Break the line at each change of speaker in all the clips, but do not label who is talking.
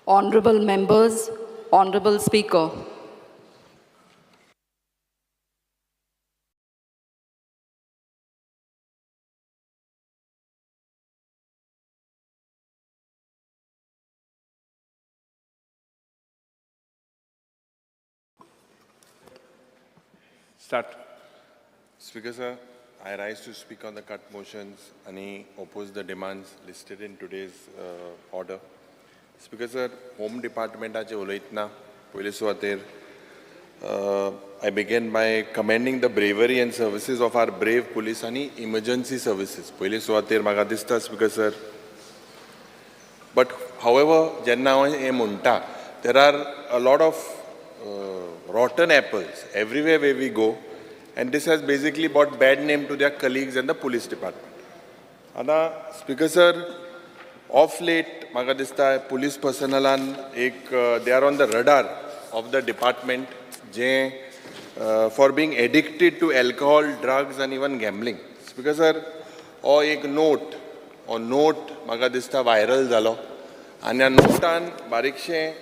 Honorable members, Honorable Speaker.
Start. Speaker sir, I rise to speak on the cut motions and oppose the demands listed in today's order. Speaker sir, Home Department ache uloitna police water. I begin by commending the bravery and services of our brave police and emergency services. Police water maga dista, Speaker sir. But however, there are a lot of rotten apples everywhere where we go, and this has basically brought bad name to their colleagues and the police department. Ana Speaker sir, of late, magadista police personnel they are on the radar of the department for being addicted to alcohol, drugs, and even gambling. Speaker sir, ek note magadista viral zalo, and a notan barikshe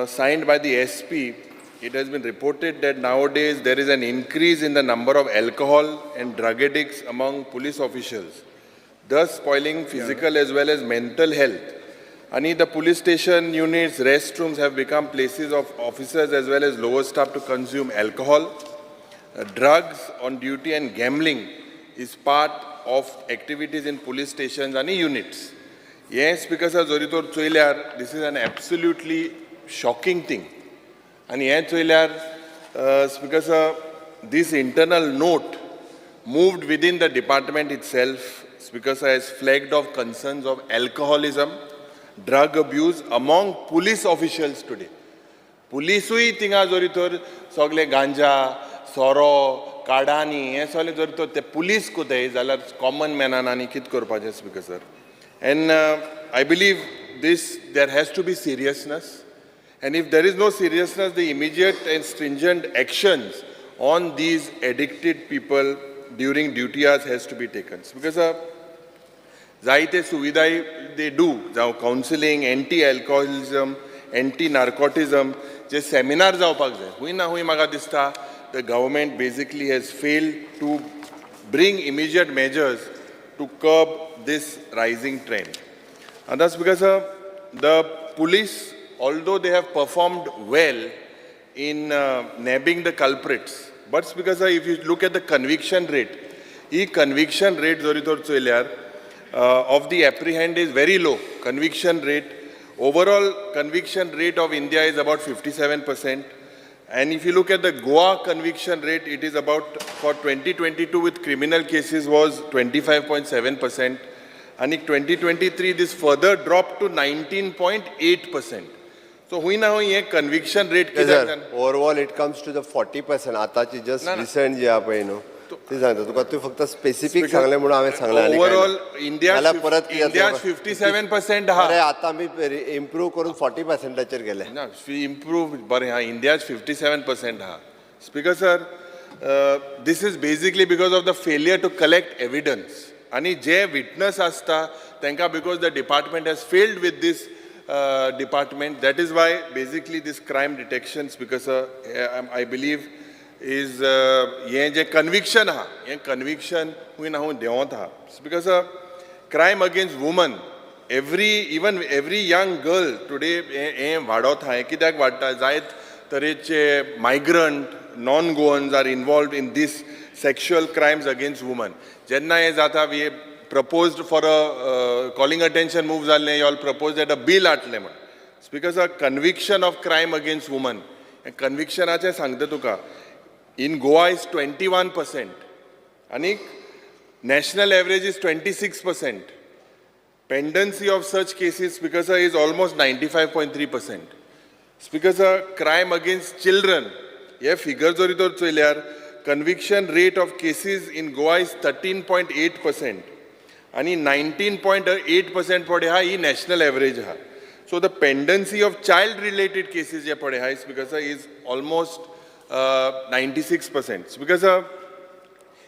signed by the SP. It has been reported that nowadays there is an increase in the number of alcohol and drug addicts among police officials, thus spoiling physical as well as mental health. The police station units, restrooms have become places of officers as well as lower staff to consume alcohol. Drugs on duty and gambling is part of activities in police stations and units. Yes, because this is an absolutely shocking thing. And because this internal note moved within the department itself, because has flagged of concerns of alcoholism, drug abuse among police officials today. Police tinga zoritor sogle ganja, soro, kadani, sole zoritor te police ko de zalar common mananani kit korpaje, Speaker sir. And I believe there has to be seriousness. And if there is no seriousness, the immediate and stringent actions on these addicted people during duty hours has to be taken. Because zaite suvidai they do, counseling, anti-alcoholism, anti-narcotism, just seminars hui na hui maga dista, the government basically has failed to bring immediate measures to curb this rising trend. And that's because the police, although they have performed well in nabbing the culprits, but because if you look at the conviction rate, conviction rate of the apprehend is very low. Conviction rate, overall conviction rate of India is about 57%. And if you look at the Goa conviction rate, it is about, for 2022 with criminal cases was 25.7%. And in 2023, this further dropped to 19.8%. So, we now a conviction rate.
Yes, overall, it comes to the 40%. Atachi just recent, specific
overall, India's 57%
improve 40%.
No, we improved, but India's 57%. Speaker sir, this is basically because of the failure to collect evidence. And je witness asta, because the department has failed with this department. That is why basically this crime detections, because I believe is conviction conviction because crime against women, every young girl today migrant non-goans are involved in this sexual crimes against women. Jenna we proposed for a calling attention moves you all proposed that a bill atle because a conviction of crime against women, and conviction in Goa is 21%. And national average is 26%. Pendency of such cases, because is almost 95.3%. Because crime against children, figures conviction rate of cases in Goa is 13.8%. And 19.8% pade national average. So the pendency of child-related cases is because is almost 96%. Because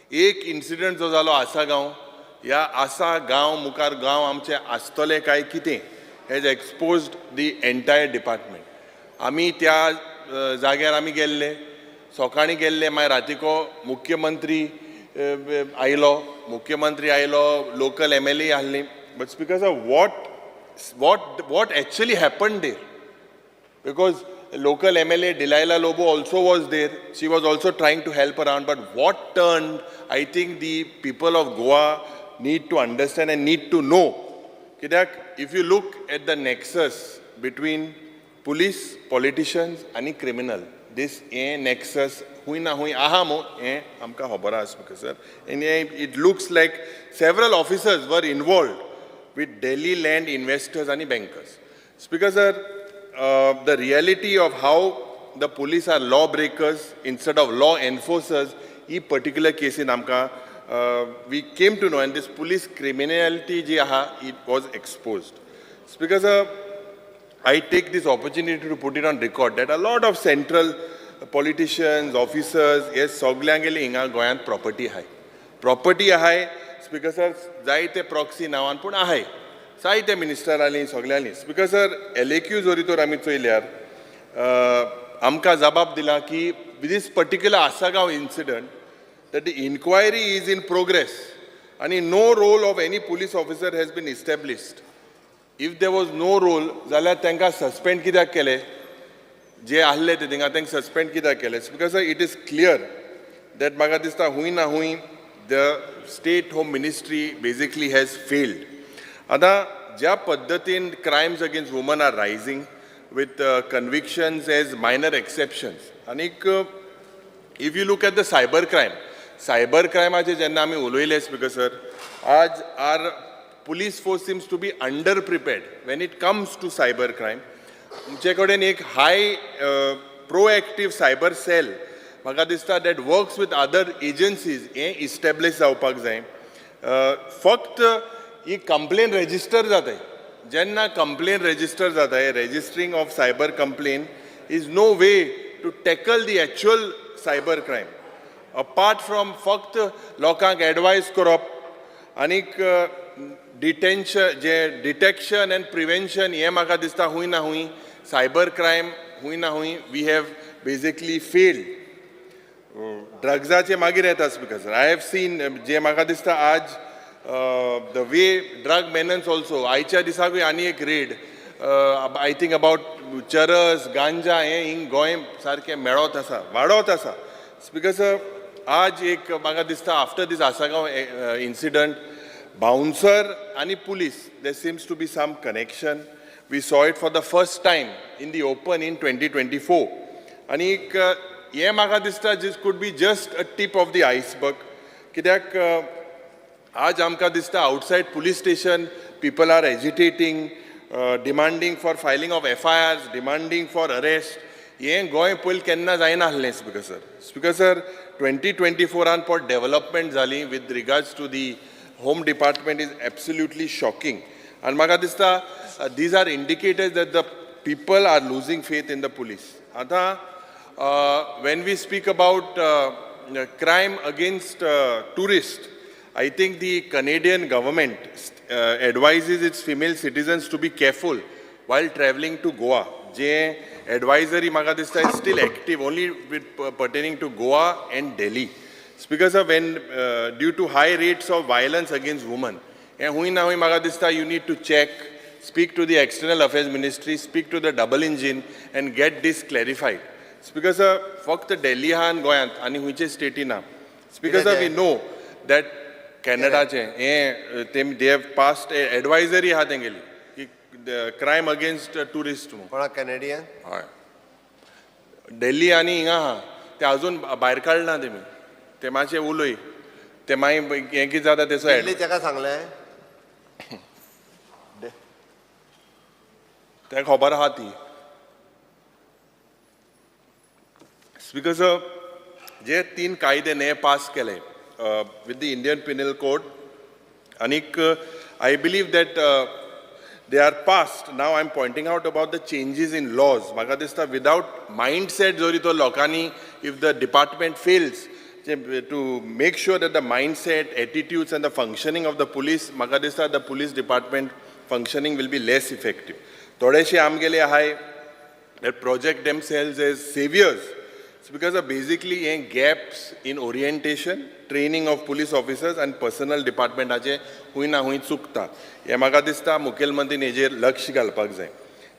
एक incident जो आसा गांव मुखार गांव आमचे आस्तले काय कितें has exposed the entire department. आमी त्या जाग्यार आमी गेल्ले, सकाळीं गेल्ले, मागीर रातिको मुख्यमंत्री आयलो, local MLA आहली. But Speaker sir, what actually happened there? Because local MLA Delilah Lobo also was there. She was also trying to help around. But what turned, I think the people of Goa need to understand and need to know. Kidak, if you look at the nexus between police, politicians, and criminal, this nexus, hui na hui, ahamo, amka hobara Speaker sir. And it looks like several officers were involved with Delhi land investors and bankers. Speaker sir, the reality of how the police are lawbreakers instead of law enforcers, in particular case in Amka, we came to know, and this police criminality, it was exposed. Speaker sir, I take this opportunity to put it on record that a lot of central politicians, officers, yes, soglangeli inga Goyan property hai. Property hai, Speaker sir, जायते proxy नावान पूण आहे. जायते minister आली सगळ्यांनी. Speaker sir, LAQ जोरी तर आमी चोयल्यार आमकां जबाब दिला की with this particular Asagaon incident that the inquiry is in progress and no role of any police officer has been established. If there was no role, जाल्यार तांकां suspend कित्याक केले? जे आहले ते थिंगा तांकां suspend कित्याक केले? Speaker sir, it is clear that म्हाका दिसता हुंय ना हुंय the State Home Ministry basically has failed. आता ज्या पद्धतीन crimes against women are rising with convictions as minor exceptions. And if you look at the cyber crime आजे जेन्ना आमी उलयले Speaker sir, आज our police force seems to be under-prepared when it comes to cyber crime. आमचे कडेन एक high proactive cyber cell म्हाका दिसता that works with other agencies establish जावपाक जाय. फक्त ही complaint register जाताय. जेन्ना complaint register जाताय, registering of cyber complaint is no way to tackle the actual cyber crime. Apart from फक्त लोकांक advise करप आनीक detection and prevention हे म्हाका दिसता हुंय ना हुंय cyber crime हुंय ना हुंय we have basically failed. ड्रग्साचे मागीर येता Speaker sir. I have seen जे म्हाका दिसता आज the way drug menace also आयच्या दिसाकूय आनी एक raid I think about चरस गांजा हे हिंग गोंय सारके मेळत आसा वाडत आसा. Speaker sir, आज एक म्हाका दिसता after this Asagaon incident bouncer and police there seems to be some connection. We saw it for the first time in the open in 2024. And हे म्हाका दिसता this could be just a tip of the iceberg. कित्याक आज आमकां दिसता outside police station people are agitating, demanding for filing of FIRs, demanding for arrest. हे गोंय पयलीं केन्ना जायना आसलें Speaker sir. Speaker sir, 2024 for development जाली with regards to the Home Department is absolutely shocking. And म्हाका दिसता these are indicators that the people are losing faith in the police. आता when we speak about crime against tourists, I think the Canadian government advises its female citizens to be careful while traveling to Goa. Je advisory म्हाका दिसता is still active only with pertaining to Goa and Delhi. Speaker sir, when due to high rates of violence against women, हुई ना हुई म्हाका दिसता you need to check, speak to the External Affairs Ministry, speak to the double engine and get this clarified. Speaker sir, फक्त Delhi हा and गोंयांत आनी हुंयचे स्टेटी ना. Speaker sir, we know that Canadaचे they have passed advisory हा तेंगेली की crime against tourists.
कोणा Canadian?
हय. Delhi आनी हिंगा हा ते अजून भायर काडना तेमी. ते मातशें उलय. ते मागीर हें कितें जाता तेचो
दिल्ली तेका सांगलें
तेका खबर आहा ती. Speaker sir, जे 3 कायदे नये पास केले with the Indian Penal Code, anik I believe that they are passed. Now I'm pointing out about the changes in laws. म्हाका दिसता without mindset जोरी तो लोकांनी, if the department fails to make sure that the mindset, attitudes and the functioning of the police, म्हाका दिसता the police department functioning will be less effective. थोडेशे आमगेले आहाय that project themselves as saviors. It's because of basically gaps in orientation, training of police officers and personal department aje हुई ना हुई चुकता. हे म्हाका दिसता मुखेलमंत्रीन हेजेर लक्ष घालपाक जाय.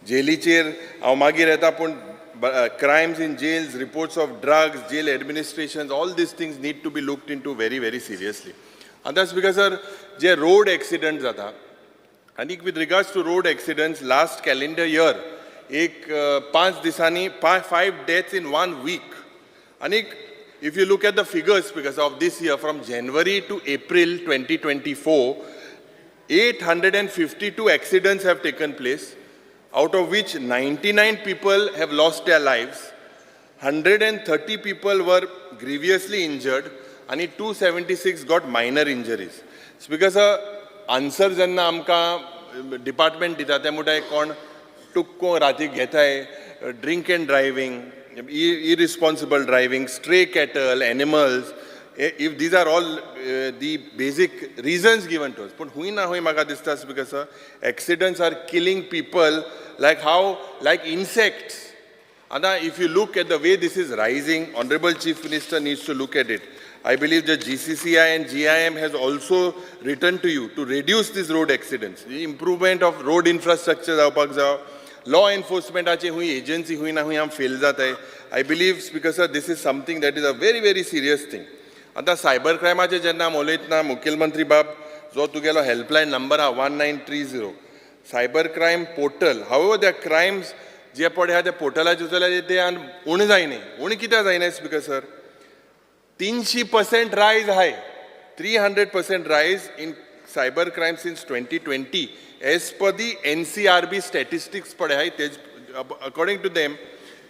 जेलीचेर हांव मागीर येता पूण crimes in jails, reports of drugs, jail administrations, all these things need to be looked into very, very seriously. And that's because J road accidents जाता, and with regards to road accidents, last calendar year, 5 दिसांनी 5 deaths in 1 week. And if you look at the figures because of this year, from January to April 2024, 852 accidents have taken place, out of which 99 people have lost their lives, 130 people were grievously injured, and 276 got minor injuries. It's because answer जेन्ना आमकां department दिता ते म्हणटा कोण टुक्को राती घेताय, drink and driving, irresponsible driving, stray cattle, animals, if these are all the basic reasons given to us. But hui na hui maga distas because accidents are killing people like insects. And if you look at the way this is rising, Honorable Chief Minister needs to look at it. I believe the GCCI and GIM has also written to you to reduce these road accidents. The improvement of road infrastructure, law enforcement agency fail jata hai. I believe, Speaker sir, this is something that is a very, very serious thing. आता cyber क्रायमाचे जेन्ना आमी उलयतना मुखेलमंत्री बाब जो तुगेलो helpline number आहा 1930 cyber crime portal however त्या क्रायम्स जे पडे आहा त्या पोर्टलाचेर चलले ते उणे जायनाय उणे कित्याक जायनाय स्पीकर सर 300% रायज आहाय 300% rise in cyber crime since 2020 as per the NCRB statistics पडे आहाय according to them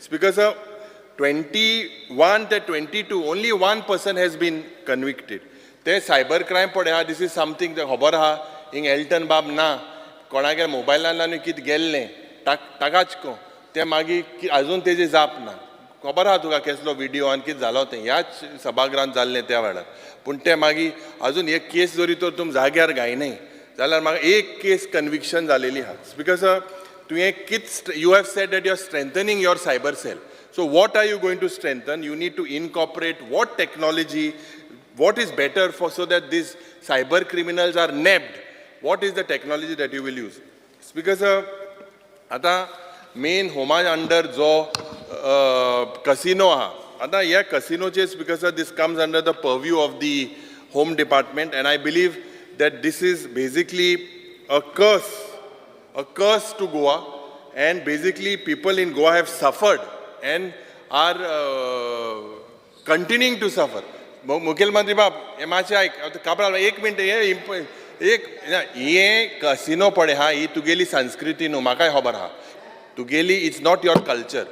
speaker sir 21 to 22, only one person has been convicted. There cyber crime pade ha. This is something that hobar ha. In Elton Bab na, konager mobile na nu kit gelle, takachko. Te magi azun teje zap na. Hobar ha tuga keslo video an kit zalo te. Ya sabagran zalle te avada. Punte magi azun ek case zori to tum zagyar gai nahi. Zalar magi ek case conviction zaleli ha. Because you have said that you are strengthening your cyber cell. So what are you going to strengthen? You need to incorporate what technology, what is better for so that these cyber criminals are nabbed. What is the technology that you will use? Because आता main homage under जो casino ha. आता या casino चे because this comes under the purview of the Home Department, and I believe that this is basically a curse to Goa, and basically people in Goa have suffered and are continuing to suffer. मुखेलमंत्री बाब हे मातशें आयक काबराल एक minute ये casino पडे हा ही तुगेली संस्कृती न्हू म्हाकाय खबर आहा तुगेली it's not your culture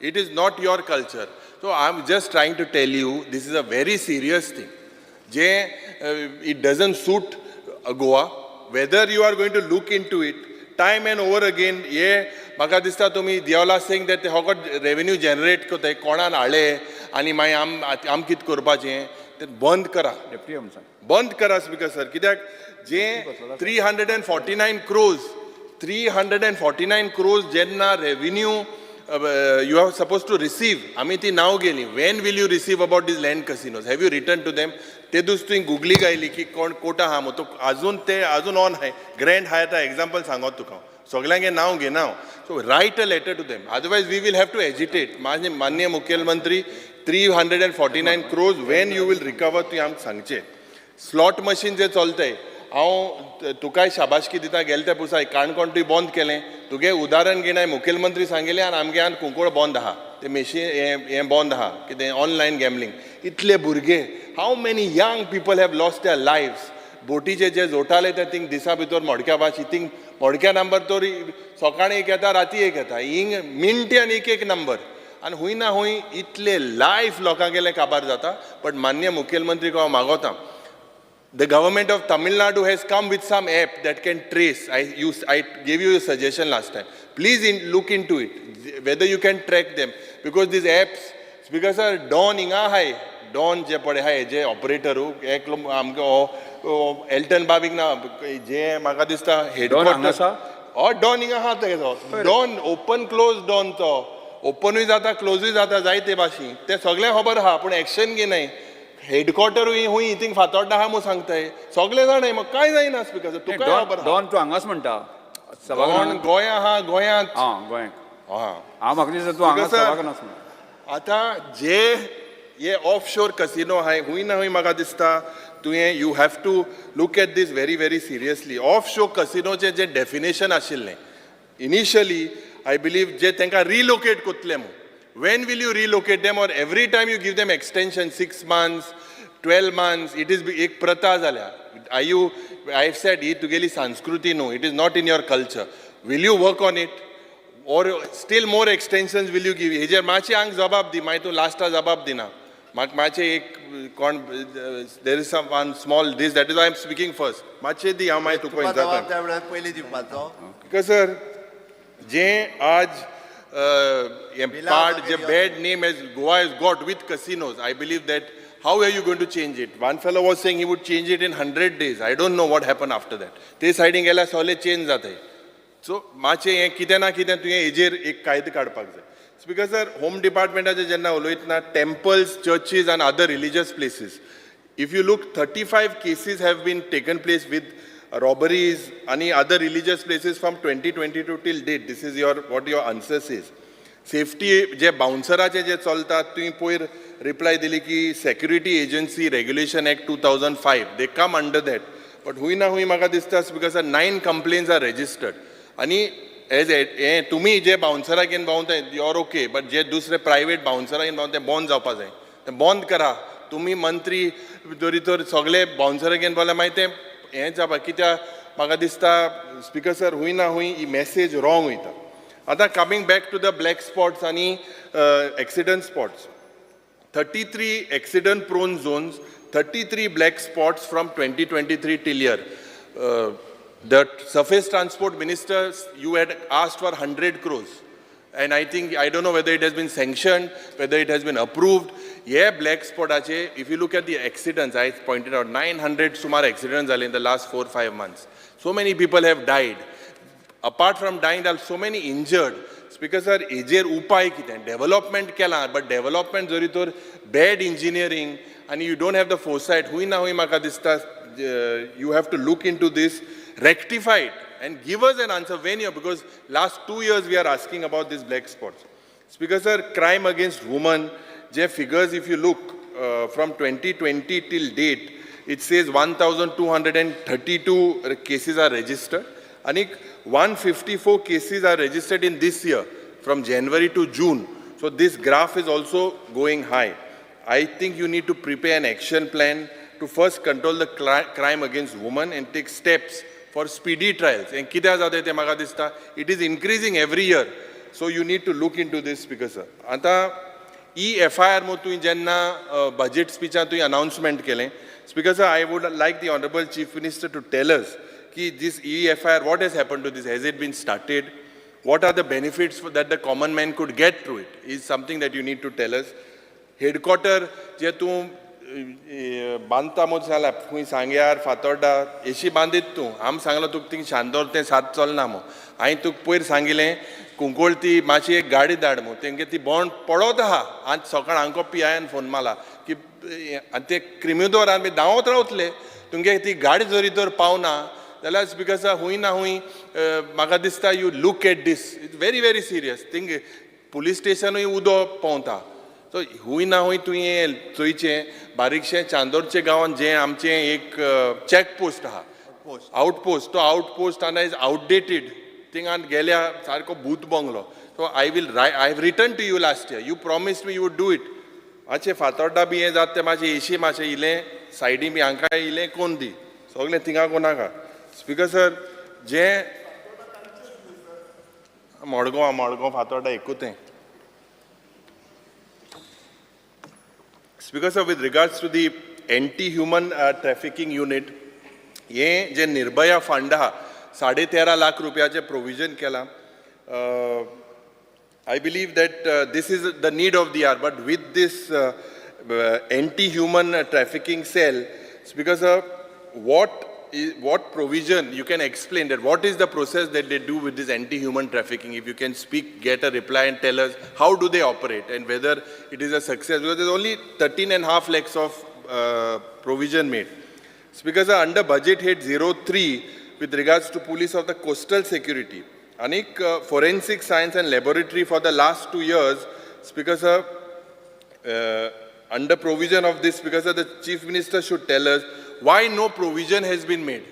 it is not your culture. So I'm just trying to tell you this is a very serious thing. It doesn't suit Goa. Whether you are going to look into it time and over again, म्हाका दिसता तुमी देवला saying that how got revenue generate कोताय कोणान हाडले आनी मागीर आम कित करपाचें ते बंद करा स्पीकर सर कित्याक जे 349 crores जेन्ना revenue you are supposed to receive आमी ती नाव गेली when will you receive about these land casinos? Have you written to them? ते दुस तुवें गुगली गायली की कोण कोटा हा मग तो अजून ऑन आहे ग्रँड हायता एक्झाम्पल सांगत तुका सगळ्यांगे नाव घे नाव so write a letter to them otherwise we will have to agitate माझे माननीय मुखेलमंत्री 349 crores when you will recover ती आमकां सांगचे स्लॉट मशीन जे चलतंय हांव तुकाय शाबासकी दिता गेले ते पुसाय काणकोण तुवें बंद केलें तुगे उदाहरण घेनाय मुखेलमंत्री सांगलें आनी आमगे आन कुंकळ बंद आहा ते मशीन हें बंद आहा कितें ऑनलायन गॅमलिंग इतले भुरगे how many young people have lost their lives बोटीचे जे जोटाले ते थिंग दिसा भितर मोडक्या भाशी थिंग मोडक्या नंबर तर सकाळी एक येता राती एक येता हिंग मिनट्यान एक नंबर आनी हुंय ना हुंय इतले लायफ लोकांगेले काबार जाता बट माननीय मुखेलमंत्री हांव मागोता The government of Tamil Nadu has come with some app that can trace. I gave you a suggestion last time. Please look into it, whether you can track them. Because these apps, because Don Inga Hai, डॉन जे पळय आहाय हेजे ऑपरेटरू एकलो आमकां Elton बाबीक ना जे म्हाका दिसता
डॉन
हेडक्वॉर्टर
हांगासा?
हय डॉन हिंगा आहा तेजो डॉन ओपन क्लोज डॉन तो ओपनूय जाता क्लोजूय जाता जायते भाशेन ते सगळें खबर आहा पूण एक्शन घेनाय हेडक्वॉर्टरूय हुंय थिंग फातोड्डा आहा म्हूण सांगताय सगळे जाणाय म्हाका कांय जायना स्पिकर तुका खबर आहा
डॉन तूं हांगाच म्हणटा
डॉन
सभाघरांत
गोंया आहा गोंयांत
हां गोंयांत
हा
हांव म्हाका दिसता तूं हांगा
Because,
सभाघरांत म्हणटा
आतां जे हे ऑफ शोर कसिनो आहाय हुंय ना हुंय म्हाका दिसता तुवें you have to look at this very very seriously offshore कसिनोचें जें डेफिनेशन आशिल्लें इनिशियली आय बिलीव जे तांकां रिलोकेट कोतले म्हूण when will you relocate them or every time you give them extension 6 months 12 months it is एक प्रथा जाल्या are you I have said ही तुगेली संस्कृती न्हू it is not in your culture will you work on it or still more extensions will you give हेजेर मातशें Hong जबाब दी मागीर तूं लास्टा जबाब दिना म्हाका मातशें एक कोण there is some one small this that is why I am speaking first मातशें दी हांव मागीर तुका
जबाब त्या वेळार पयलीं दिवपाचो
कसर जें आज part the bad name as Goa has got with casinos. I believe that how are you going to change it? One fellow was saying he would change it in 100 days. I don't know what happened after that. ते सायडीन गेल्यार सगळे change जाताय सो मातशें हें कितें ना कितें तुवें हेजेर एक कायदो काडपाक जाय बिकॉज सर होम डिपार्टमेंटाचें जेन्ना उलयतना temples churches and other religious places if you look 35 cases have been taken place with robberies and other religious places from 2022 till date. This is what your answer says. Safety जे बाउन्सराचे जे चलतात तुवें पयर reply दिली की security agency regulation act 2005 they come under that but हुंय ना हुंय म्हाका दिसता बिकॉज 9 कंप्लेन्स आर रजिस्टर्ड आनी एज हे तुमी जे बाउन्सराक घेवन भावताय युआर ओके बट जे दुसरे प्रायवेट बाउन्सराक घेवन भावता ते बंद जावपा जाय ते बंद करा तुमी मंत्री जरी तर सगळे बाउन्सराक घेवन पावल्यार मागीर ते हें जावपा कित्याक म्हाका दिसता स्पिकर सर हुंय ना हुंय ही मॅसेज रॉंग वयता आतां coming back to the black spots आनी accident spots 33 accident prone zones 33 black spots from 2023 till year the surface transport minister you had asked for 100 crores and I think I don't know whether it has been sanctioned whether it has been approved yeah black spot ache if you look at the accidents I pointed out 900 sumar accidents in the last 4-5 months so many people have died apart from dying there are so many injured because sir ejer upay kiten development kela but development jori tor bad engineering and you don't have the foresight hui na hui maka dista you have to look into this rectify it and give us an answer when you because last 2 years we are asking about these black spots because sir crime against women je figures if you look from 2020 till date it says 1232 cases are registered and 154 cases are registered in this year from January to June so this graph is also going high I think you need to prepare an action plan to first control the crime against women and take steps for speedy trials and कित्याक जाता ते म्हाका दिसता it is increasing every year so you need to look into this because sir आतां EFIR mo तुवें जेन्ना budget स्पीचान तुवें announcement केलें speaker sir I would like the honorable chief minister to tell us कि this EFIR what has happened to this has it been started what are the benefits that the common man could get through it is something that you need to tell us headquarter जे तूं बांदता म्हूण सांगला खंय सांग्यार फातोड्डा एशी बांदीत तूं आम सांगलो तुका thing शांदोर तें सात चलना म्हूण हांवें तुका पयर सांगिल्लें कुंकोळती मातशी एक गाडी धाड म्हूण तेंगे ती बोंड पडत आहा आज सकाळ हांगा पियान फोन मारला की आनी ते क्रिमिदोर आमी धांवत रावतले तुमगे ती गाडी जरी तर पावना जाल्यार बिकॉज हुंय ना हुंय म्हाका दिसता you look at this it's very very serious thing police स्टेशनूय उदो पावता सो हुंय ना हुंय तुवें चोयचें बारीकशें चांदोरचे गांवांत जें आमचें एक चॅक पोस्ट आहा आउटपोस्ट तो आउटपोस्ट आनी इज आउटडेटेड थिंगान गेल्या सारको भूत bungalow so I have written to you last year you promised me you would do it मातशें फातोड्डा बी हें जाता तें मातशें एशी मातशें इलें सायडी बी हांकां इलें कोण दी सगलें थिंगा कोनाका स्पिकर सर जें Madgaon Fatorda एकूतें Because with regards to the anti-human trafficking unit, ये जे निर्भया फंड आहा 13.5 लाख रुपयाचे प्रोविजन केला I believe that this is the need of the hour but with this anti-human trafficking cell. Speaker sir, what provision you can explain that? What is the process that they do with this anti-human trafficking? If you can speak, get a reply and tell us how do they operate and whether it is a success. Because there's only 13.5 lakhs of provision made. Speaker sir, under budget head 03 with regards to police of the coastal security, Anik forensic science and laboratory for the last 2 years, Speaker sir, under provision of this, because the Chief Minister should tell us why no provision has been made.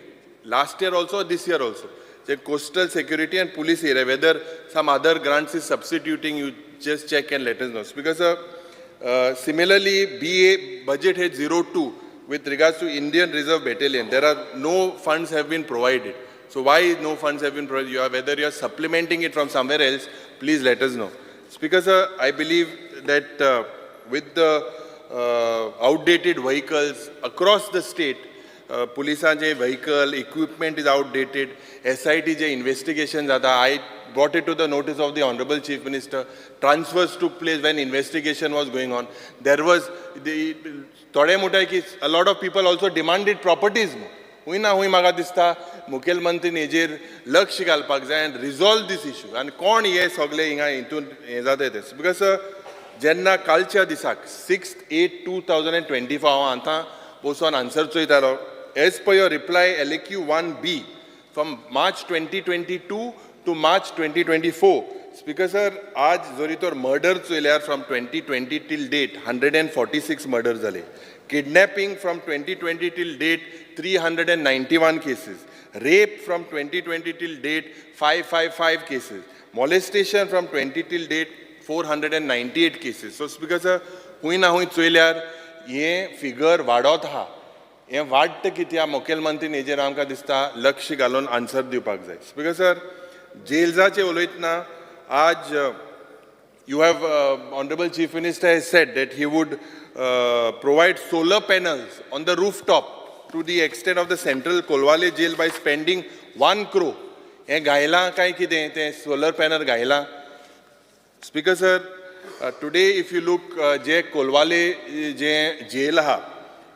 Last year also, this year also. The coastal security and police area, whether some other grants is substituting, you just check and let us know. Because similarly, BA budget head 02 with regards to Indian Reserve Battalion, there are no funds have been provided. So why no funds have been provided? Whether you are supplementing it from somewhere else, please let us know. Speaker sir, I believe that with the outdated vehicles across the state, police vehicle equipment is outdated, SIT investigation I brought it to the notice of the Honorable Chief Minister. Transfers took place when investigation was going on. There was a lot of people also demanded properties. Maga dista मुखेलमंत्री हेजेर लक्ष घालपाक जाय and resolve this issue. And कोण हे सगळे हिंगा हितून हे जाता ते because जेन्ना कालच्या दिसाक 6/8/2024 हांव आतां बसून answer चोयतालो. As per your reply LAQ 1B from March 2022 to March 2024, Speaker sir, आज जोरी तोर murder चोयल्यार from 2020 till date 146 murders जाले. Kidnapping from 2020 till date 391 cases. Rape from 2020 till date 555 cases. Molestation from 20 till date 498 cases. So Speaker sir, हुई ना हुई चोयल्यार ये figure वाडोत हा. हे वाडटा कित्या मुखेलमंत्री हेजेर आमकां दिसता लक्ष घालून आन्सर दिवपाक जाय. Speaker sir, जेल्साचे उलयतना आज you have Honorable Chief Minister has said that he would provide solar panels on the rooftop to the extent of the central Kolwale jail by spending 1 crore. हे घायला काय कितें ते solar panel घायला. Speaker sir, today if you look J Kolwale J jail ha,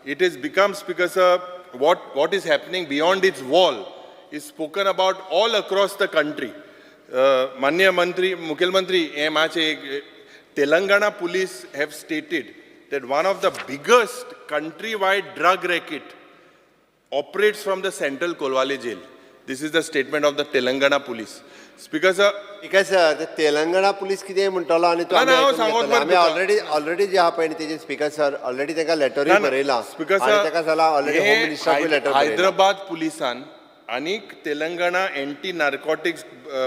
it has become, Speaker sir, what is happening beyond its wall is spoken about all across the country. माननीय मंत्री मुख्यमंत्री हे माचे Telangana police have stated that one of the biggest countrywide drug racket operates from the central Kolwale jail. This is the statement of the Telangana police. Speaker sir,
because the Telangana police किती म्हणटलो आणि तो आम्ही already जे आपण त्याचे speaker sir already त्याका letter बरयला
Speaker
आणि
sir,
त्याका झाला already होम मिनिस्टरक letter
Hyderabad policean and Telangana Anti-Narcotics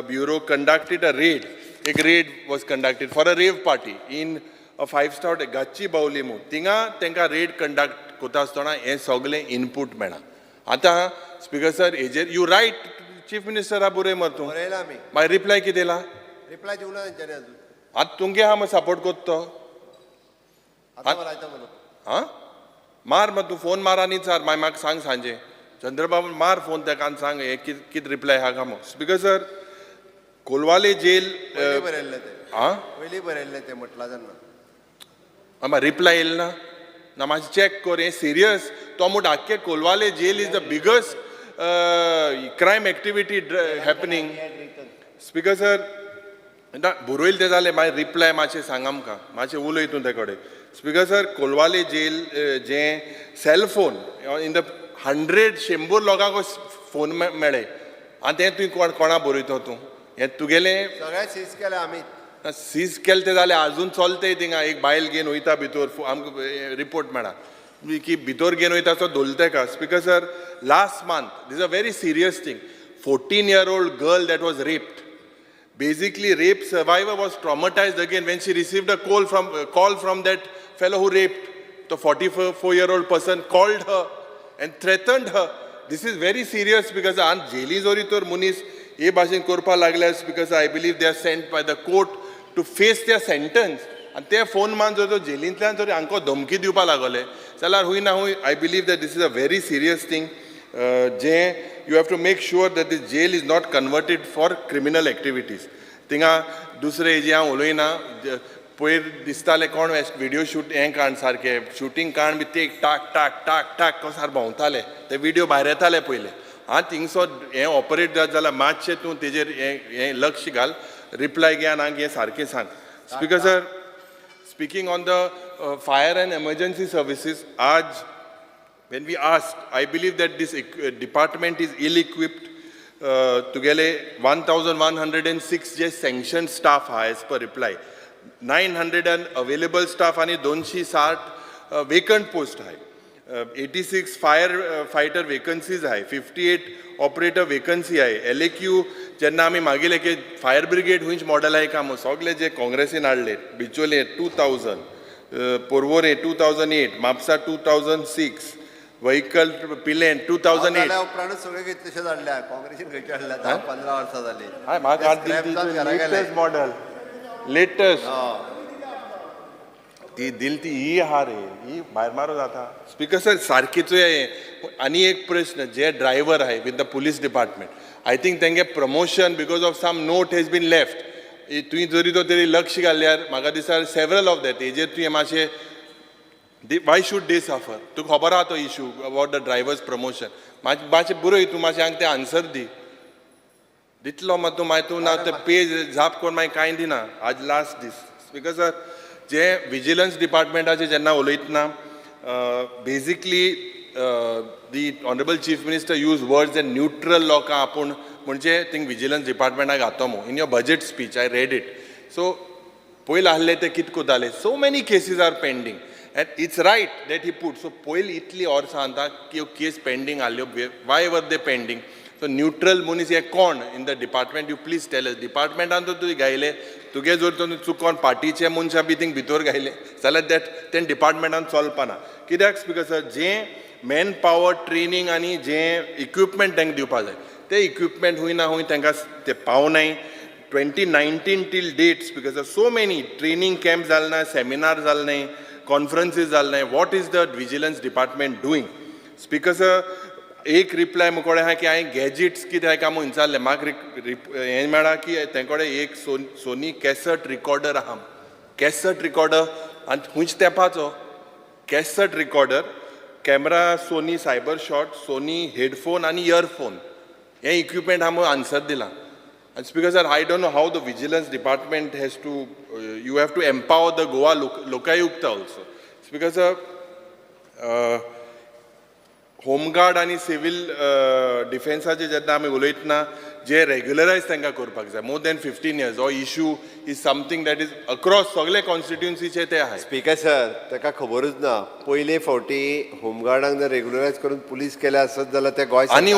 Bureau conducted a raid. A raid was conducted for a rave party in a 5-star Gachibowli mu. Tinga tenka raid conduct kota astana हे सगळे input मेळा. आता Speaker sir, you write Chief Minister Abure Martu. My reply किदेला?
Reply दिवला त्यांच्याने अजून.
आता तुंगे हा मग support करतो.
आता बोलायचं म्हणून.
हाँ? मार मग तू फोन मारा नी चार माय माग सांग सांजे. चंद्रबाबू मार फोन त्या कान सांग हे कित रिप्लाय हा का मग. Speaker sir, कोलवाले जेल
पहिले बरयल्ले ते.
हाँ?
पहिले बरयल्ले ते म्हटला त्यांना.
आम्हा रिप्लाय येईल ना? ना माझी चेक कर हे सिरियस. तो मुठ आख्खे Colvale jail is the biggest crime activity happening. Speaker sir, बरोयल ते जाले माय रिप्लाय माचे सांग आमकां माचे उलय तूं ते कडेन. Speaker sir, कोलवाले जेल जे सेल फोन in the 100 लोकांक फोन मेळे आनी तें तुवें कोणा बरयतो तूं हें तुगेलें
सगळे सीज केले आम्ही.
सीज केले ते जाल्यार आजून चलते थिंगा एक बायल घेवन वयता भितर आमकां रिपोर्ट मेळा की भितर घेवन वयता तो दवरता का. Speaker sir, last month this is a very serious thing. 14-year-old girl that was raped. Basically, rape survivor was traumatized again when she received a call from that fellow who raped. The 44-year-old person called her and threatened her. This is very serious because jeli zori tor munis ye bhashen korpa laglas because I believe they are sent by the court to face their sentence. And te phone man jo jelintlan zori anko dhamki diwpa lagole. Salar hui na hui, I believe that this is a very serious thing. You have to make sure that this jail is not converted for criminal activities. Tinga dusre je uloina पयर दिसताले कोण video shoot हें काण सारके shooting काण B ते टाक टाक टाक टाक कसार भोंवताले ते video भायर येताले पयले थिंगसो हें ऑपरेट जाता जाल्यार मातशें तूं तेजेर हें लक्ष घाल रिप्लाय घे आनी हें सारकें सांग speaker sir speaking on the fire and emergency services आज when we asked, I believe that this department is ill-equipped तुगेले 1106 जे sanctioned staff हा as per reply 900 available staff आणि 260 vacant post आहे 86 fire fighter vacancies आहे 58 operator vacancy आहे LAQ जेन्ना आमी मागीले की फायर ब्रिगेड हुंच मॉडेल आहे काम सगळे जे काँग्रेसीन हाडले बिचोले 2000 पोरवोरे 2008 म्हापसा 2006 व्हेकल पिलेन 2008
उपरांत सगळे तशें जाल्ल्या काँग्रेसीन खंयचे हाडल्या 10-15 वर्सां जाली
हाय म्हाका लेटेस्ट मॉडेल लेटेस्ट ती दिल ती ही आहा रे ही भायर मारो जाता स्पीकर सर सारकीच आनी एक प्रश्न जे ड्रायव्हर आहे with the police department I think तेंगे promotion because of some note has been left तुवें जरी तो तरी लक्ष घाल्यार म्हाका दिसता सेवरल ऑफ दॅट हेजेर तुवें मातशें why should they suffer तुका खबर आहा तो issue about the drivers promotion मातशें बरोय तूं मातशें हांगा तें आन्सर दी दितलो मात तूं मागीर तूं ना तें पेज झाप कोरून मागीर कांय दिना आज लास्ट दीस स्पीकर सर जे विजिलन्स डिपार्टमेंटाचेर जेन्ना उलयतना basically the honourable chief minister use words and neutral लोकां आपूण म्हणजे थिंग विजिलन्स डिपार्टमेंटाक घातो in your budget speech I read it so पयलीं आहले ते कितें कोताले so many cases are pending and it's right that he put so पयली इतली वर्सां आतां की केस पेंडींग आल्यो why were they pending so neutral मनीस हे कोण in the department you please tell us डिपार्टमेंटान तुवें गायले तुगे जर तर चुकोन पार्टीचे मनशां बी थिंग भितर गायले जाल्यार दॅट तें डिपार्टमेंटान चलपाना कित्याक स्पीकर सर जें मॅन पावर ट्रेनींग आनी जें इक्विपमेंट तांकां दिवपाक जाय तें इक्विपमेंट हूंय ना हूंय तांकां तें पावनाय 2019 till date speaker sir so many training camps जाले ना सेमिनार जाले नाय conferences जाल्ले what is the vigilance department doing speaker sir एक रिप्लाय मुकोडे हा की हांवें गॅजेट्स कितें हांवें काम विचारलें म्हाका हें मेळ्ळा की तेंकोडे एक सोनी कॅसट रिकॉर्डर आहा कॅसट रिकॉर्डर आनी हुंच तेंपाचो cassette recorder camera Sony cyber shot Sony headphone आनी इयरफोन हें इक्विपमेंट हांव आन्सर दिलां And Speaker sir, I don't know how the vigilance department has to, you have to empower the Goa Lokayukta also. Speaker sir, Home Guard and civil defense जेन्ना आमी उलयतना जे रेग्युलरायज तांकां करपाक जाय more than 15 years हो issue is something that is across सगळे कॉन्स्टिट्युएन्सीचे ते आहाय
स्पीकर सर ताका खबरूच ना पयले फावटी होमगार्डांक जर रेग्युलरायज करून पुलीस केले आसत जाल्यार ते गोंय
आनी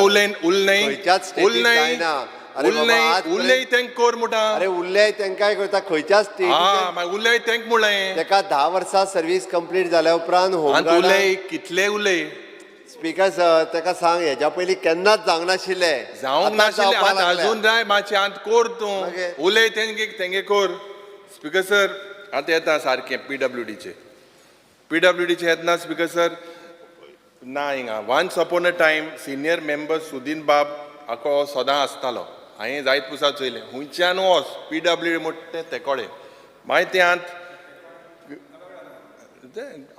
उरलेय तेंक कोर मुटा
अरे उरलेय तेंकाय करता खंयच्या स्टेट
उरलेय तेंक मुळें
तेका 10 वर्सां सर्वीस कंप्लीट जाल्या उपरांत होमगार्ड
उलय कितले उलय
स्पीकर सर ताका सांग हेच्या पयलीं केन्नाच जावंक नाशिल्लें
जावंक नाशिल्लें अजून जाय मातशें आतां कोर तूं उलय तेंगे कोर स्पीकर सर आतां येता सारकें पीडब्ल्यूडीचें येतना स्पीकर सर ना हिंगा once upon a time senior member Sudin बाब आको सदां आसतालो हांवें जायत पुसा चोयलें हुंयच्यान वच पीडब्ल्यूडी म्हणटा तें तेकोडे मागीर तें आत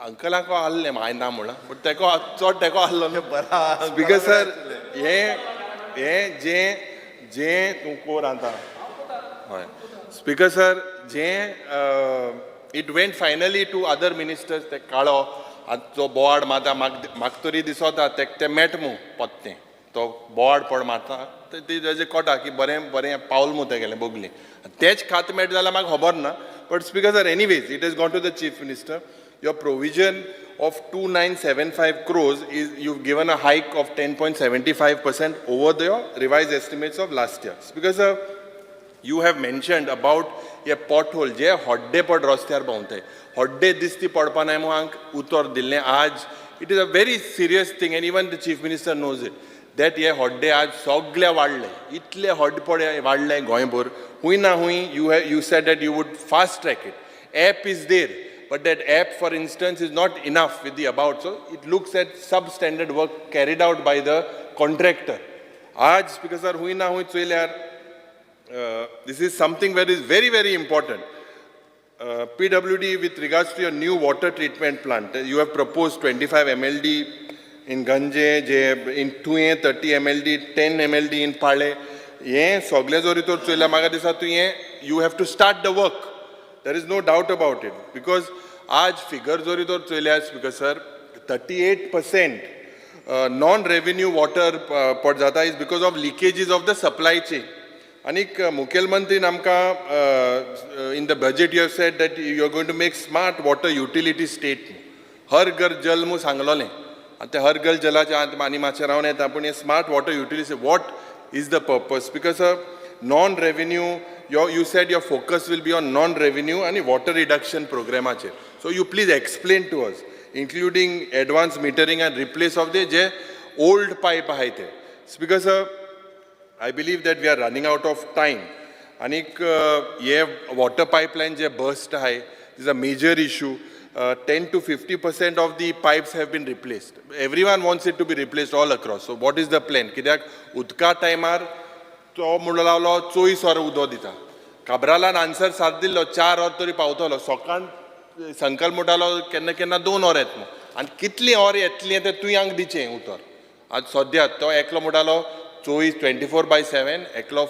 अंकलाको आहलें हांवें ना म्हणला बट तेको चड तेको आहलो न्हू स्पीकर सर हें जें तूं कोर आतां हय स्पीकर सर जें it went finally to other ministers ते काळो आतां जो बोवाड मारता म्हाका तरी दिसोता तें मेटमू पत्तें तो बोवाड पड मारता तेजें कोटा की बरें बरें पावल मू तेगेलें बोगली तेच खात मेट जाल्यार म्हाका खबर ना but speaker sir anyways it has gone to the chief minister your provision of 2975 crores is you've given a hike of 10.75% over the revised estimates of last year. Because you have mentioned about a pothole जे हड्डे पड रस्त्यार भोंवताय हड्डे दिसती पडपा नाय म्हणून हांक उतर दिल्लें आज it is a very serious thing and even the chief minister knows it that हे हड्डे आज सगळे वाडले इतले हड्डे पड वाडले गोंयभर हूंय ना हूंय you said that you would fast track it app is there but that app for instance is not enough with the about so it looks at substandard work carried out by the contractor आज because sir हुई ना हुई चोयल्यार this is something that is very very important PWD, with regards to your new water treatment plant, you have proposed 25 MLD in Ganje, in Tuye 30 MLD, 10 MLD in Pale. Ye sogle zori tor choila maga disa tu ye you have to start the work. There is no doubt about it, because आज figure zori tor choilas because sir 38% non-revenue water per जाता is because of leakages of the supply chain. Anik Mukhyamantri namka in the budget you have said that you are going to make smart water utility state. हर घर जल मु सांगलोले. आता हर घर जलाच्या आत मानी माचे रावन येता पण हे smart water utility, what is the purpose? Because non-revenue, you said your focus will be on non-revenue and water reduction program. So you please explain to us, including advanced metering and replace of the old pipe. Because I believe that we are running out of time. Anik water pipeline burst this is a major issue. 10 to 50% of the pipes have been replaced. Everyone wants it to be replaced all across. So what is the plan? Kidak utka timer to mudalalo 24 or udo dita. Kabralan answer sardillo 4 or tori pautolo. Sokan sankal mudalo kenna 2 or etmo. And kitli or etli te tu yang diche utor. Ad sodya to eklo mudalo 24/7, eklo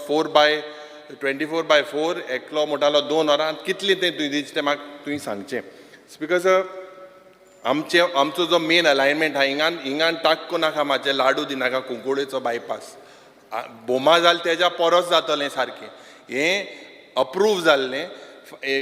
24/4, eklo mudalo 2 or and kitli te tu dichte mak tu sangche. Because आमचो जो main alignment हा हिंगान टाक्को नाका माझे लाडू दिनाका कुंकुळेचो bypass बोमा जाल तेजा परस जातलें सारकें हें approve जाल्लें